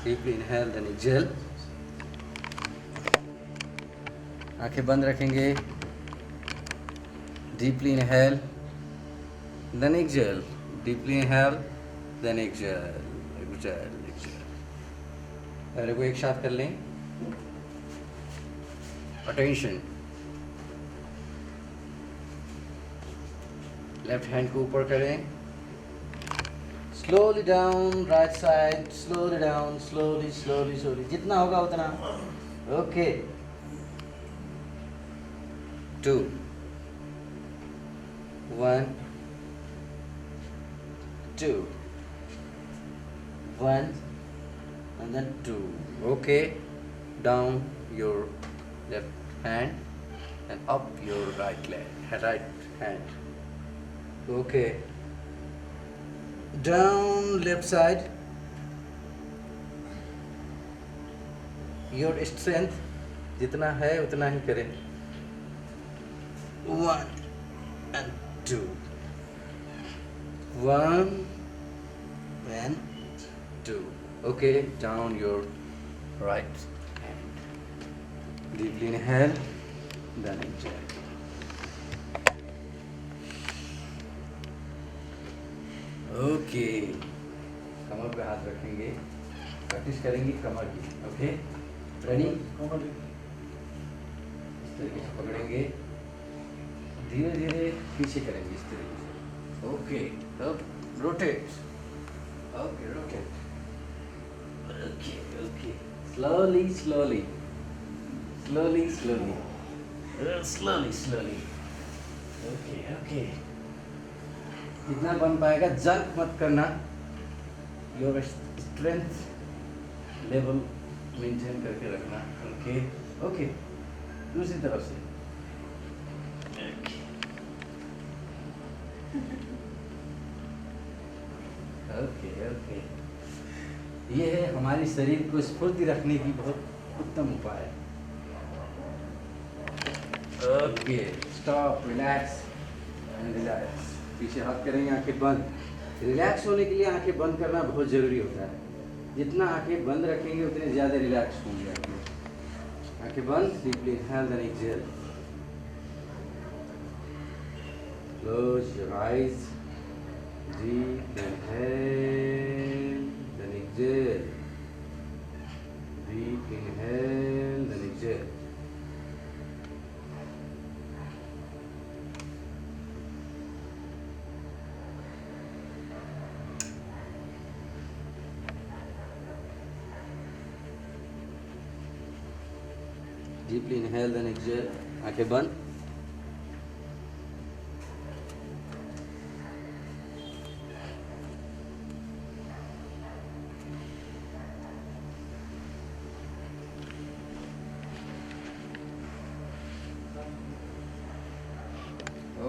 डीपली इनहेल देन एक्सहेल, आंखें बंद रखेंगे, deeply inhale then exhale, deeply inhale then exhale, exhale. पहले को एक साथ कर लें. अटेंशन, लेफ्ट हैंड को ऊपर करें, slowly down, right side, slowly down, slowly, जितना होगा उतना. Okay, 2 1 2 1 and then 2. Okay, down your left hand and up your right hand. Okay, down left side, your strength जितना है उतना ही करें. 1 and 2 1 and 2. Okay, down your right hand, deeply inhale then exhale. Okay, कमर पे हाथ रखेंगे, प्रैक्टिस करेंगे कमर की. Okay, ready? इस तरीके से पकड़ेंगे, धीरे धीरे पीछे करेंगे इस तरीके से. ओके, अब rotate. Okay, rotate. Okay, slowly. Okay. जितना बन पाएगा, जंप मत करना, योर स्ट्रेंथ लेवल मेंटेन करके रखना. ओके, दूसरी तरफ से. ओके. ये है हमारे शरीर को स्फूर्ति रखने की बहुत उत्तम उपाय है. Okay, stop, relax and relax. पीछे हाथ करेंगे, आंखें बंद. रिलैक्स होने के लिए आंखें बंद करना बहुत ज़रूरी होता है. जितना आंखें बंद रखेंगे उतने ज़्यादा रिलैक्स होंगे आपके. आंखें बंद, deeply inhale then exhale. Close your eyes, deep inhale then exhale, deep inhale then exhale. Deeply inhale then exhale, आंखें बंद।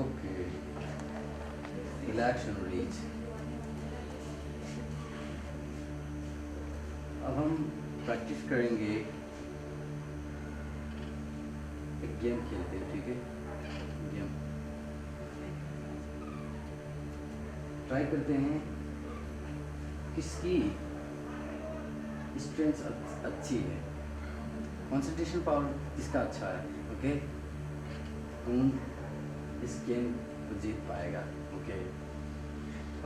Okay, relax and release. अब हम प्रैक्टिस करेंगे, एक गेम खेलते हैं, ठीक है? गेम ट्राई करते हैं किसकी स्ट्रेंथ अच्छी है, कंसंट्रेशन पावर किसका अच्छा है। ओके, कौन इस गेम को जीत पाएगा। Okay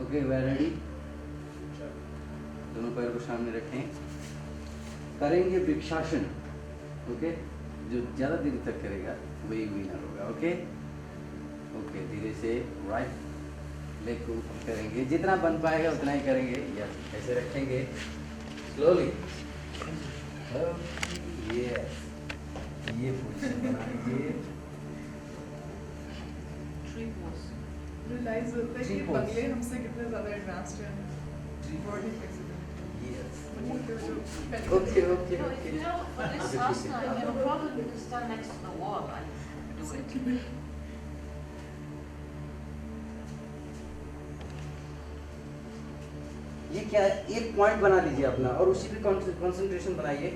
okay, we are ready. दोनों पैर को सामने रखें, करेंगे वृक्षासन। ओके, जो ज़्यादा देर तक करेगा वही विनर होगा। ओके ओके, धीरे से राइट लेग को ऊपर करेंगे, जितना बन पाएगा उतना ही करेंगे। या ऐसे रखेंगे स्लोली। ये पोजीशन बना लीजिए। रियलाइज होता है कि Three pose. बंगले हमसे कितने ज़्यादा एडवांस्ड हैं। Body flexibility. Yes, okay okay okay No, okay. if you know, for this asana, you have a problem, you can stand next to the wall and do it. ये क्या है, एक पॉइंट बना लीजिए अपना और उसी पे कंसंट्रेशन बनाइए।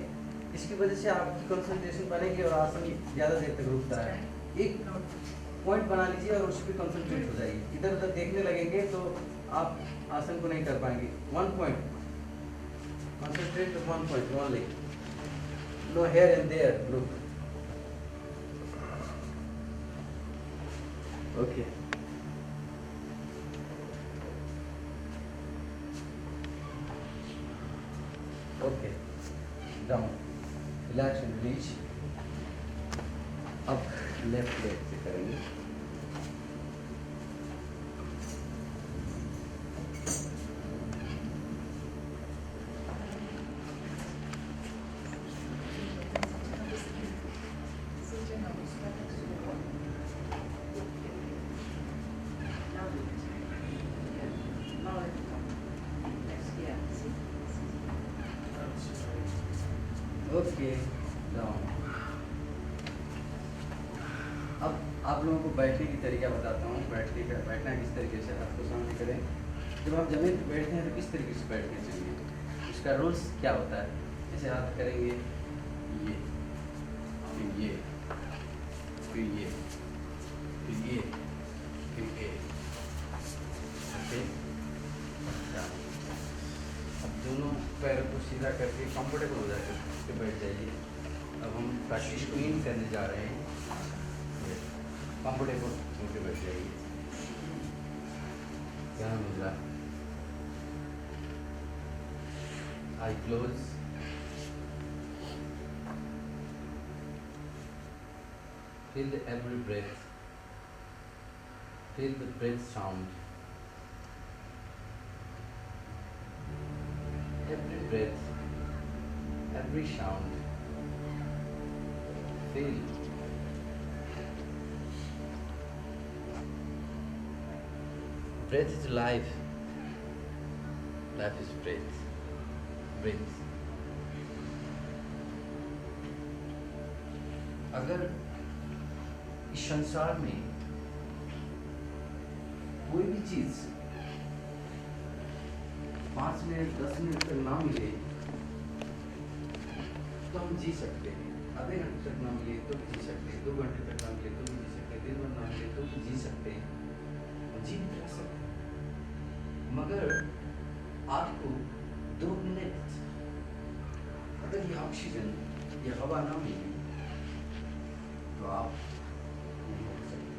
इसकी वजह से आपकी कंसंट्रेशन बनेगी और आसन ज़्यादा देर तक रुकता है। एक पॉइंट बना लीजिए और उसी पे कंसंट्रेट हो जाइए। इधर उधर देखने लगेंगे तो आप आसन को नहीं कर पाएंगे। One point, concentrate to one point only, no here and there, look. Okay, okay, down, relax and release. अब लेफ्ट लेग से करेंगे। Now do it. Yeah. Now let it go. Next, yeah. See? Okay, down. अब आप लोगों को बैठने की तरीका बताता हूँ। बैठना किस तरीके से, हाथ को सामने करें। जब आप जमीन पर बैठते हैं तो किस तरीके से बैठना चाहिए, उसका रूल्स क्या होता है। जैसे हाथ करेंगे ये, फिर ये, फिर ये, फिर ये, फिर ये। ओके, अब दोनों पैरों को सीधा करके कंफर्टेबल हो जाकर के बैठ जाइए। अब हम प्रैक्टिस क्लीन करने जा रहे हैं। कंफर्टेबल होकर बैठ जाइए। क्या मुद्रा, आई close, feel every breath, feel the breath sound, every breath, every sound, feel. Breath is life. Life is breath. Breathe. अगर इस संसार में कोई भी चीज 5 मिनट 10 मिनट तक ना मिले तो हम जी सकते हैं। आधे घंटे तक ना मिले तो भी जी सकते हैं। 2 घंटे तक ना मिले तो भी जी सकते हैं। दिन भर ना मिले तो भी जी सकते हैं। जीवित रह सकते हैं। मगर आपको 2 मिनट अगर ये ऑक्सीजन, ये हवा ना मिले तो आप नहीं हो सकते,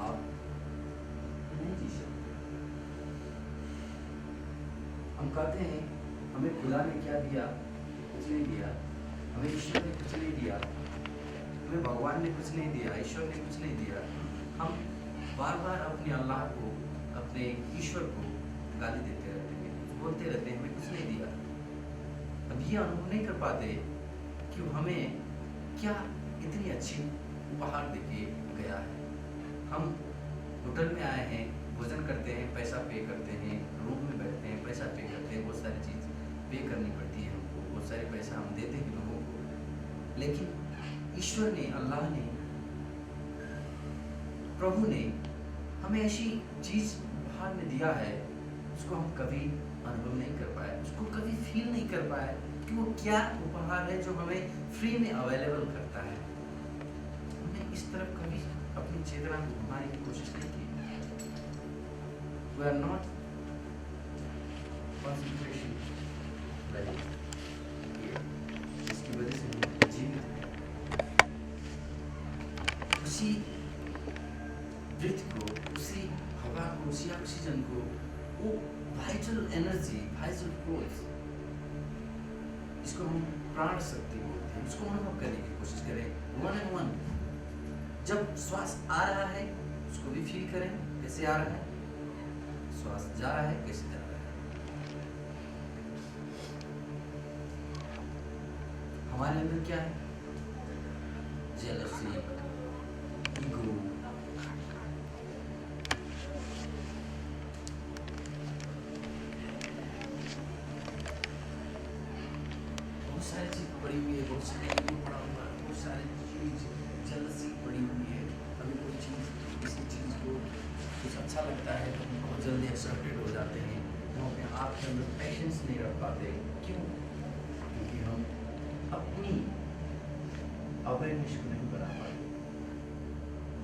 आप नहीं जी सकते। हम कहते हैं हमें खुदा ने क्या दिया, कुछ नहीं दिया। हमें ईश्वर ने कुछ नहीं दिया। हमें भगवान ने कुछ नहीं दिया। ईश्वर ने कुछ नहीं दिया। हम बार बार अपने अल्लाह को, अपने ईश्वर को गाली देते रहते हैं, बोलते रहते हैं हमें कुछ नहीं दिया। अब ये अनुभव नहीं कर पाते कि हमें क्या इतनी अच्छी उपहार देके गया है। हम होटल में आए हैं, भोजन करते हैं, पैसा पे करते हैं, रूम में बैठते हैं, पैसा पे करते हैं, बहुत सारी चीज़ पे करनी पड़ती है हमको, बहुत सारे पैसा हम देते हैं लोगों को। लेकिन ईश्वर ने, अल्लाह ने, प्रभु ने हमें ऐसी चीज़ उपहार में दिया है, उसको हम कभी अनुभव नहीं कर पाए, उसको कभी फील नहीं कर पाए कि वो क्या उपहार है जो हमें फ्री में अवेलेबल करता है। हमने इस तरफ कभी अपनी चेतना को घुमाने की कोशिश नहीं की। We are not concentration like here, जिसकी वजह से हम जीवित हैं। उसी ब्रीथ को, उसी हवा को, उसी ऑक्सीजन को, वो वाइटल एनर्जी, वाइटल फोर्स, इसको हम प्राण शक्ति बोलते हैं, उसको अनुभव करने की कोशिश करें वन एंड वन। जब श्वास आ रहा है उसको भी फील करें, कैसे आ रहा है, श्वास जा रहा है कैसे जा रहा है। हमारे अंदर क्या है, जेलसी, ईगो, बहुत सारी चीज पड़ी हुई है, बहुत सारे ईगो पड़ा हुआ है, बहुत सारी चीज जेलसी पड़ी हुई है। हमें कोई चीज, किसी चीज को कुछ अच्छा लगता है तो हम बहुत जल्दी एक्साइटेड हो जाते हैं, हम अपने आप के अंदर पेशेंस नहीं रख पाते। क्यों? क्योंकि हम अपनी अवेयरनेस को नहीं बना पाते।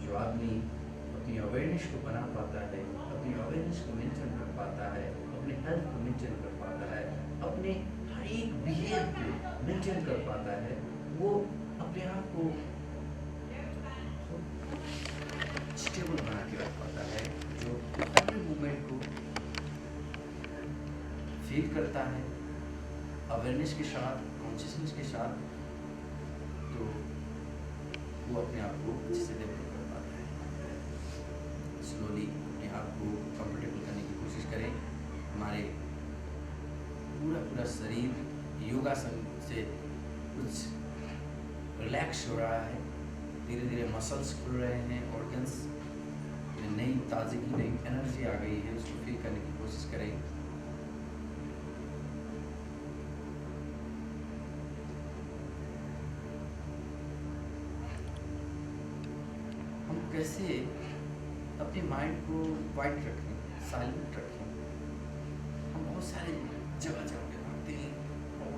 जो आदमी अपनी अवेयरनेस को बना पाता है, अपनी अवेयरनेस को मेंटेन कर पाता है, अपने हेल्थ को मेंटेन कर पाता है, अपने हर एक बिहेव को मेंटेन कर पाता है, वो अपने आप को स्टेबल बना के रख पाता है, जो एवरी मूवमेंट को फील करता है अवेयरनेस के साथ, कॉन्शियसनेस के साथ, तो वो अपने आप को अच्छे से डेवलप कर पाता है। स्लोली अपने आप को कंफर्टेबल करने की कोशिश करें। हमारे पूरा शरीर योगासन से कुछ रिलैक्स हो रहा है, धीरे धीरे मसल्स खुल रहे हैं, ऑर्गन्स में नई ताजगी, नई एनर्जी आ गई है, उसको फील करने की कोशिश करें। हम कैसे अपने माइंड को क्वाइट रखें, साइलेंट रखें। हम बहुत सारे जगह पे भागते हैं और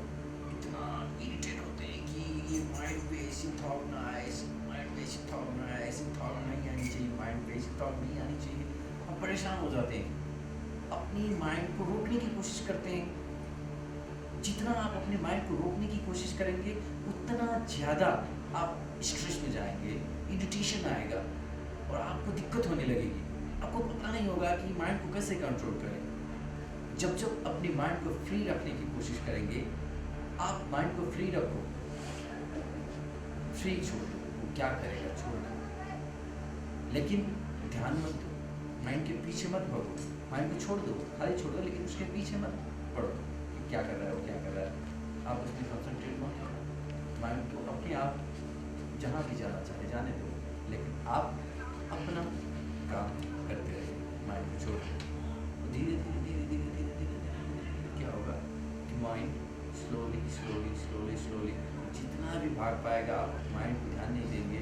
इतना इरिटेट होते हैं कि ये माइंड पे ऐसी थॉट ना आए, माइंड पे ऐसी थॉट ना आए, ऐसी थॉट नहीं आनी चाहिए, माइंड पे ऐसी थॉट नहीं आनी चाहिए। हम परेशान हो जाते हैं, अपनी माइंड को रोकने की कोशिश करते हैं। जितना आप अपने माइंड को रोकने की कोशिश करेंगे उतना ज़्यादा आप स्ट्रेस में जाएंगे, इरिटेशन आएगा और आपको दिक्कत होने लगेगी। आपको पता नहीं होगा कि माइंड को कैसे कंट्रोल करें। जब अपने माइंड को फ्री रखने की कोशिश करेंगे, आप माइंड को फ्री रखो, फ्री छोड़ दो, वो क्या करेगा छोड़ दो, लेकिन ध्यान मत दो, माइंड के पीछे मत भागो, माइंड को छोड़ दो, खाली छोड़ दो, लेकिन उसके पीछे मत पड़ो कि क्या कर रहा है वो क्या कर रहा है। आप उस पर कंसंट्रेट मत करो, माइंड को अपने आप जहाँ भी जाना चाहे जाने दो, लेकिन आप अपना काम करते रहिए, माइंड को छोड़ दो। धीरे धीरे धीरे धीरे धीरे धीरे धीरे क्या होगा कि mind slowly slowly slowly slowly जितना भी भाग पाएगा, आप माइंड को ध्यान नहीं देंगे,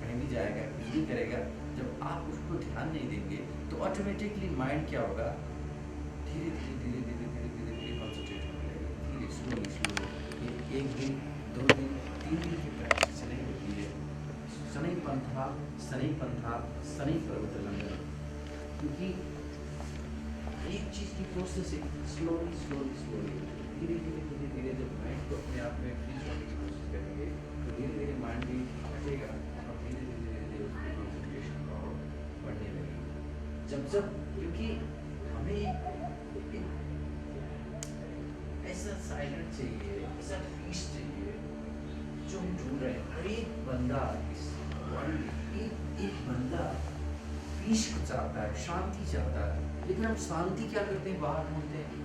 कहीं भी जाएगा, कुछ भी करेगा। जब आप उसको ध्यान नहीं देंगे तो ऑटोमेटिकली माइंड क्या होगा, धीरे धीरे धीरे धीरे धीरे धीरे धीरे कॉन्सेंट्रेट होने लगेगा, धीरे स्लोली स्लोली। एक दिन, 2 दिन, 3 दिन की प्रैक्टिस से नहीं होती है। शनै पंथा शनै पर्वत लंघनम, क्योंकि एक चीज़ की प्रोसेस है, स्लोली स्लोली स्लोली, धीरे धीरे धीरे धीरे जब माइंड को अपने आप में फ्री करने की कोशिश करेंगे तो धीरे धीरे माइंड भी हटेगा और धीरे धीरे धीरे धीरे उसकी कॉन्सेंट्रेशन पावर बढ़ने लगेगी। जब क्योंकि हमें एक ऐसा साइलेंट चाहिए, ऐसा पीस चाहिए जो हम ढूंढ रहे हैं। हर एक बंदा इस वर्ल्ड में एक बंदा पीस को चाहता है, शांति चाहता है, लेकिन हम शांति क्या करते हैं, बाहर ढूंढते हैं।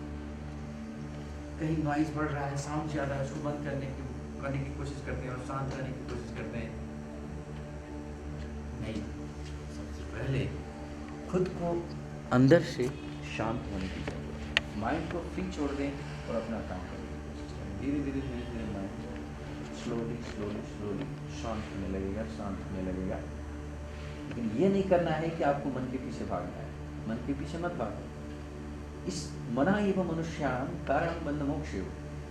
कहीं नॉइज बढ़ रहा है, साउंड ज़्यादा है, उसको बंद करने की करने की कोशिश करते हैं और शांत रहने की कोशिश करते हैं। नहीं, सबसे पहले खुद को अंदर से शांत होने की जरूरत है। माइंड को फ्री छोड़ दें और अपना काम करने की कोशिश करें। धीरे धीरे धीरे धीरे माइंड स्लोली स्लोली स्लोली शांत होने लगेगा, शांत होने लगेगा। लेकिन ये नहीं करना है कि आपको मन के पीछे भागना है। मन के पीछे मत भागो। इस मना एव मनुष्याणाम कारण बंध मोक्षयो,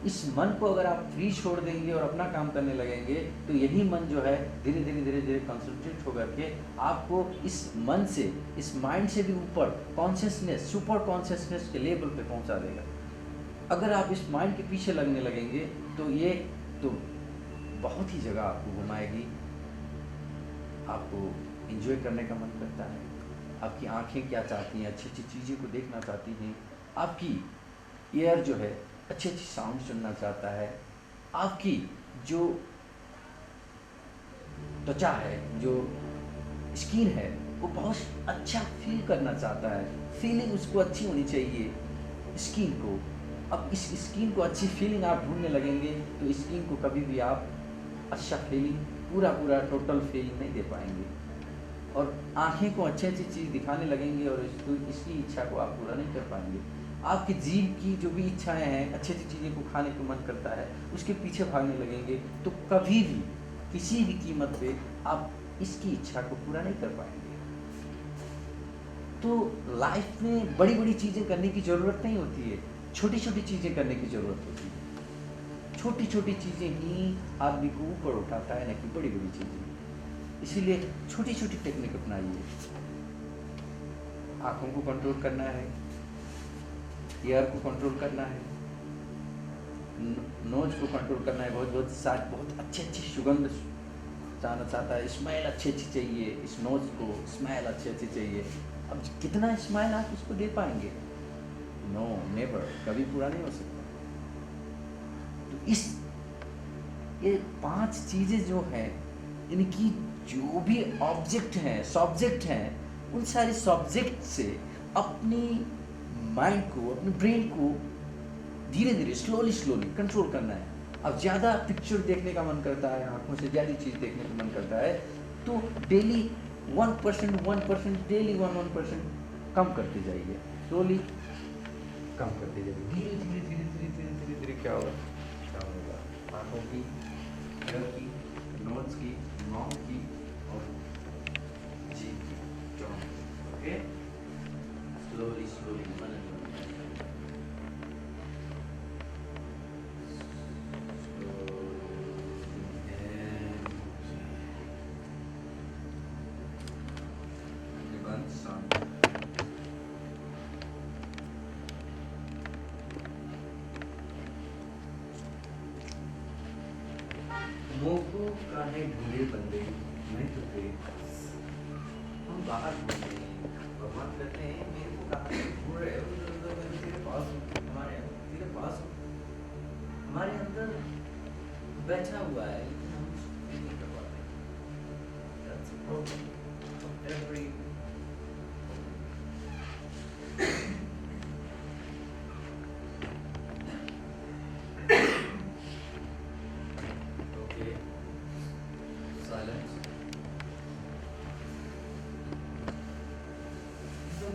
इस मन को अगर आप फ्री छोड़ देंगे और अपना काम करने लगेंगे तो यही मन जो है धीरे धीरे धीरे धीरे कंसंट्रेट होकर के आपको इस मन से, इस माइंड से भी ऊपर कॉन्शियसनेस, सुपर कॉन्शियसनेस के लेवल पे पहुंचा देगा। अगर आप इस माइंड के पीछे लगने लगेंगे तो ये तो बहुत ही जगह आपको घुमाएगी। आपको एंजॉय करने का मन करता है, आपकी आंखें क्या चाहती हैं, अच्छी अच्छी चीज़ें को देखना चाहती हैं, आपकी ईयर जो है अच्छी अच्छी साउंड सुनना चाहता है, आपकी जो त्वचा है, जो स्किन है, वो बहुत अच्छा फील करना चाहता है। फीलिंग उसको अच्छी होनी चाहिए स्किन को। अब इस स्किन को अच्छी फीलिंग आप ढूंढने लगेंगे तो स्किन को कभी भी आप अच्छा फीलिंग, पूरा पूरा टोटल फीलिंग नहीं दे पाएंगे। और आँखें को अच्छी अच्छी चीज़ दिखाने लगेंगे और इसकी इच्छा को आप पूरा नहीं कर पाएंगे। आपकी जीभ की जो भी इच्छाएं हैं, अच्छी अच्छी चीज़ें को खाने को मन करता है, उसके पीछे भागने लगेंगे तो कभी भी किसी भी कीमत पे आप इसकी इच्छा को पूरा नहीं कर पाएंगे। तो लाइफ में बड़ी बड़ी चीज़ें करने की ज़रूरत नहीं होती है, छोटी छोटी चीज़ें करने की ज़रूरत होती है। छोटी छोटी चीज़ें ही आदमी को ऊपर उठाता है, न कि बड़ी बड़ी चीज़ें। इसीलिए छोटी छोटी टेक्निक अपनाइए। आँखों को कंट्रोल करना है, ईयर को कंट्रोल करना है, नोज को कंट्रोल करना है। बहुत अच्छी अच्छी सुगंध जाना चाहता है, स्मेल अच्छी अच्छी चाहिए, इस नोज को स्मेल अच्छी अच्छी चाहिए। अब कितना स्मेल आप उसको दे पाएंगे? नो, नेवर, कभी पूरा नहीं हो सकता। तो ये 5 चीज़ें जो हैं, इनकी जो भी ऑब्जेक्ट हैं, सब्जेक्ट हैं, उन सारे सब्जेक्ट से अपनी माइंड को, अपने ब्रेन को धीरे धीरे स्लोली स्लोली कंट्रोल करना है। अब ज़्यादा पिक्चर देखने का मन करता है, आँखों से ज़्यादा चीज़ देखने का मन करता है, तो डेली 1% डेली 1% कम करते जाइए, स्लोली कम करते जाइए। धीरे धीरे धीरे धीरे धीरे धीरे धीरे क्या होगा? आँखों की, ईयर की, नोज की, माउथ की और जीभ की, जॉन की। ओके, स्लोली स्लोली मोको काहे ढूंढे बंदे, मैं तो तेरे पास। हम बाहर ढूंढते हैं, भगवान कहते हैं मेरे को कहाँ से ढूंढ रहे हो? मैं तेरे पास हूँ, तेरे पास हूँ, हमारे अंदर बैठा हुआ है, लेकिन हम उसको नहीं कर पाते। That's a problem of every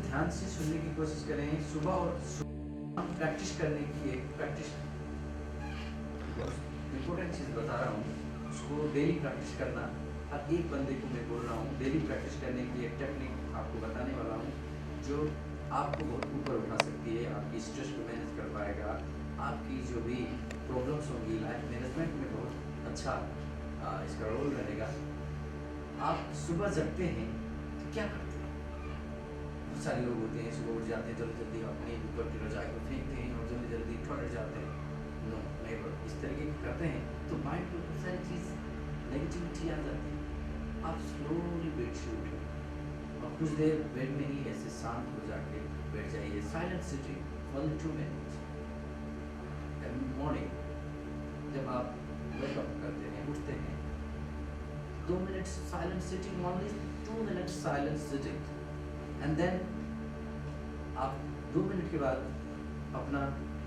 ध्यान से सुनने की कोशिश करें। सुबह और प्रैक्टिस करने की एक प्रैक्टिस इम्पोर्टेंट चीज़ बता रहा हूँ, उसको डेली प्रैक्टिस करना। हर एक बंदे को मैं बोल रहा हूँ डेली प्रैक्टिस करने की एक टेक्निक आपको बताने वाला हूँ, जो आपको बहुत ऊपर उठा सकती है, आपकी स्ट्रेस को मैनेज कर पाएगा, आपकी जो भी प्रॉब्लम्स होंगी लाइफ मैनेजमेंट में बहुत अच्छा इसका रोल रहेगा। आप सुबह जगते हैं तो क्या करते हैं? बहुत सारे लोग होते हैं सुबह उठ जाते हैं, जल्दी जल्दी अपने ऊपर की रजाई को फेंकते हैं और जल्दी जल्दी टॉयलेट जाते हैं। No, never. इस तरीके की करते हैं तो माइंड में बहुत सारी चीज़ नेगेटिविटी आ जाती है। आप स्लोली बेड से उठें और कुछ देर बेड में ही ऐसे शांत हो जाके बैठ जाइए। Silent sitting only 2 minutes every morning. जब आप वेकअप करते हैं, उठते हैं, 2 minutes silent sitting, only 2 minutes silent sitting. And then आप 2 मिनट के बाद अपना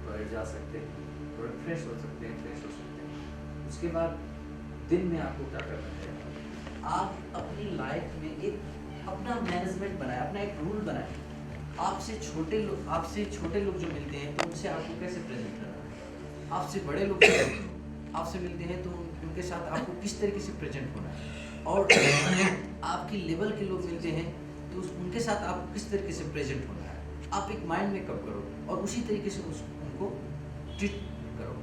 टॉयलेट जा सकते हैं, थोड़ा फ्रेश हो सकते हैं, उसके उसके बाद दिन में आपको क्या करना है, आप अपनी लाइफ में एक अपना मैनेजमेंट बनाए, अपना एक रूल बनाए। आपसे छोटे लोग जो मिलते हैं तो उनसे आपको कैसे प्रेजेंट करना है, आपसे बड़े लोग आपसे मिलते हैं तो उनके साथ आपको किस तरीके से प्रेजेंट होना है, और आपकी लेवल के लोग मिलते हैं तो उनके साथ आपको किस तरीके से प्रेजेंट होना है। आप एक माइंड मेकअप करो और उसी तरीके से उनको ट्रीट करो।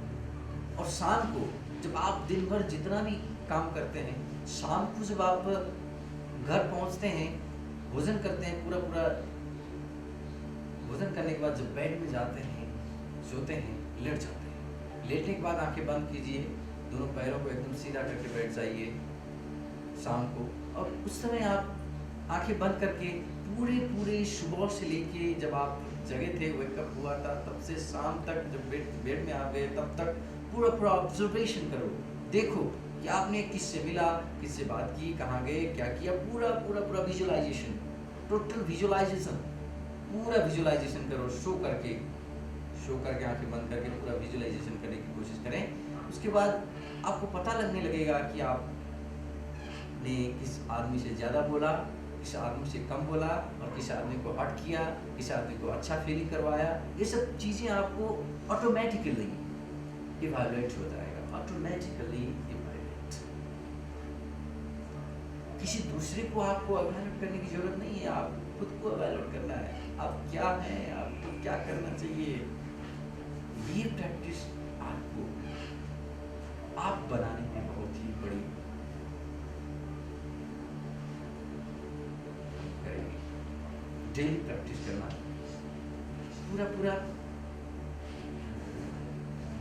और शाम को जब आप दिन भर जितना भी काम करते हैं, शाम को जब आप घर पहुंचते हैं, भोजन करते हैं, पूरा भोजन करने के बाद जब बेड में जाते हैं, सोते हैं, लेट जाते हैं। लेटने के बाद आंखें बंद कीजिए, दोनों पैरों को एकदम सीधा करके बैठ जाइए शाम को। और उस समय आप आंखें बंद करके पूरे सुबह से लेके जब आप जगे थे, वेकअप हुआ था, तब से शाम तक जब बेड में आ गए तब तक पूरा ऑब्जर्वेशन करो। देखो कि आपने किससे मिला, किससे बात की, कहाँ गए, क्या किया, पूरा विजुअलाइजेशन, टोटल विजुअलाइजेशन, पूरा विजुअलाइजेशन करो। शो करके आंखें बंद करके पूरा विजुअलाइजेशन करने की कोशिश करें। उसके बाद आपको पता लगने लगेगा कि आपने किस आदमी से ज़्यादा बोला, किस आदमी से कम बोला, और किस आदमी को हर्ट किया, किस आदमी को अच्छा फील करवाया। ये सब चीज़ें आपको ऑटोमेटिकली इवैल्यूएट हो जाएगा, ऑटोमेटिकली इवैल्यूएट। किसी दूसरे को आपको इवैल्यूएट करने की जरूरत नहीं है, आप खुद को इवैल्यूएट करना है। आप क्या हैं, आपको क्या करना चाहिए, ये प्रैक्टिस आपको आप बनाने में बहुत ही बड़ी करेगी। डेली प्रैक्टिस करना, पूरा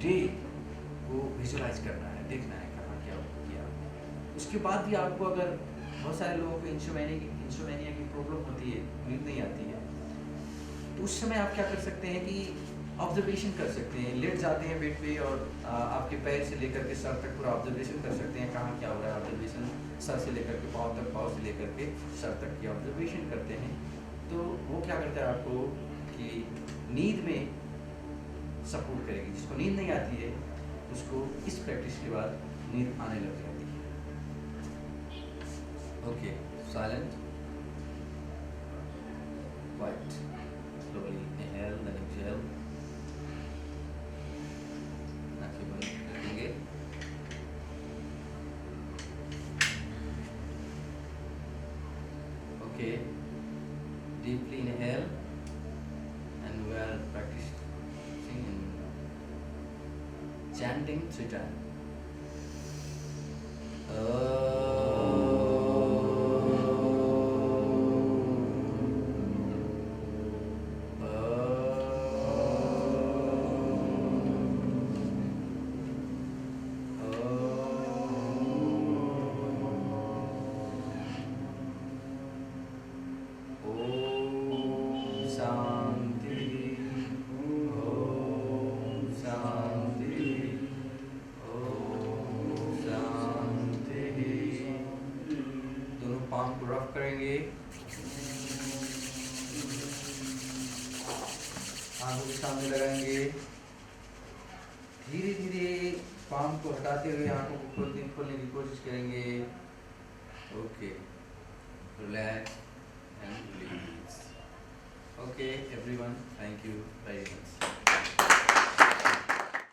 डे को विजुअलाइज करना है, देखना है कहाँ क्या किया। उसके बाद भी आपको, अगर बहुत सारे लोगों को इंसोमेनिया की प्रॉब्लम होती है, नींद नहीं आती है, तो उस समय आप क्या कर सकते हैं कि ऑब्जर्वेशन कर सकते हैं। लेट जाते हैं बेड पे और आपके पैर से लेकर के सर तक पूरा ऑब्जर्वेशन कर सकते हैं, कहाँ क्या हो रहा है। ऑब्जर्वेशन सर से लेकर के पाँव तक, पाँव से लेकर के सर तक की ऑब्जर्वेशन करते हैं। तो वो क्या करता है आपको कि नींद में सपोर्ट करेगी। जिसको नींद नहीं आती है उसको इस प्रैक्टिस के बाद नींद आने लग जाती है। Okay, silent, quiet, slowly inhale then exhale. आंखें बंद रखेंगे। Okay, deeply inhale, and we are practicing in chanting 3 times. Palm को रफ करेंगे, आंखों के सामने लगाएंगे, धीरे धीरे पाम को हटाते हुए आंखों को खोलने की कोशिश करेंगे। Okay, relax and release. Okay everyone, thank you very much.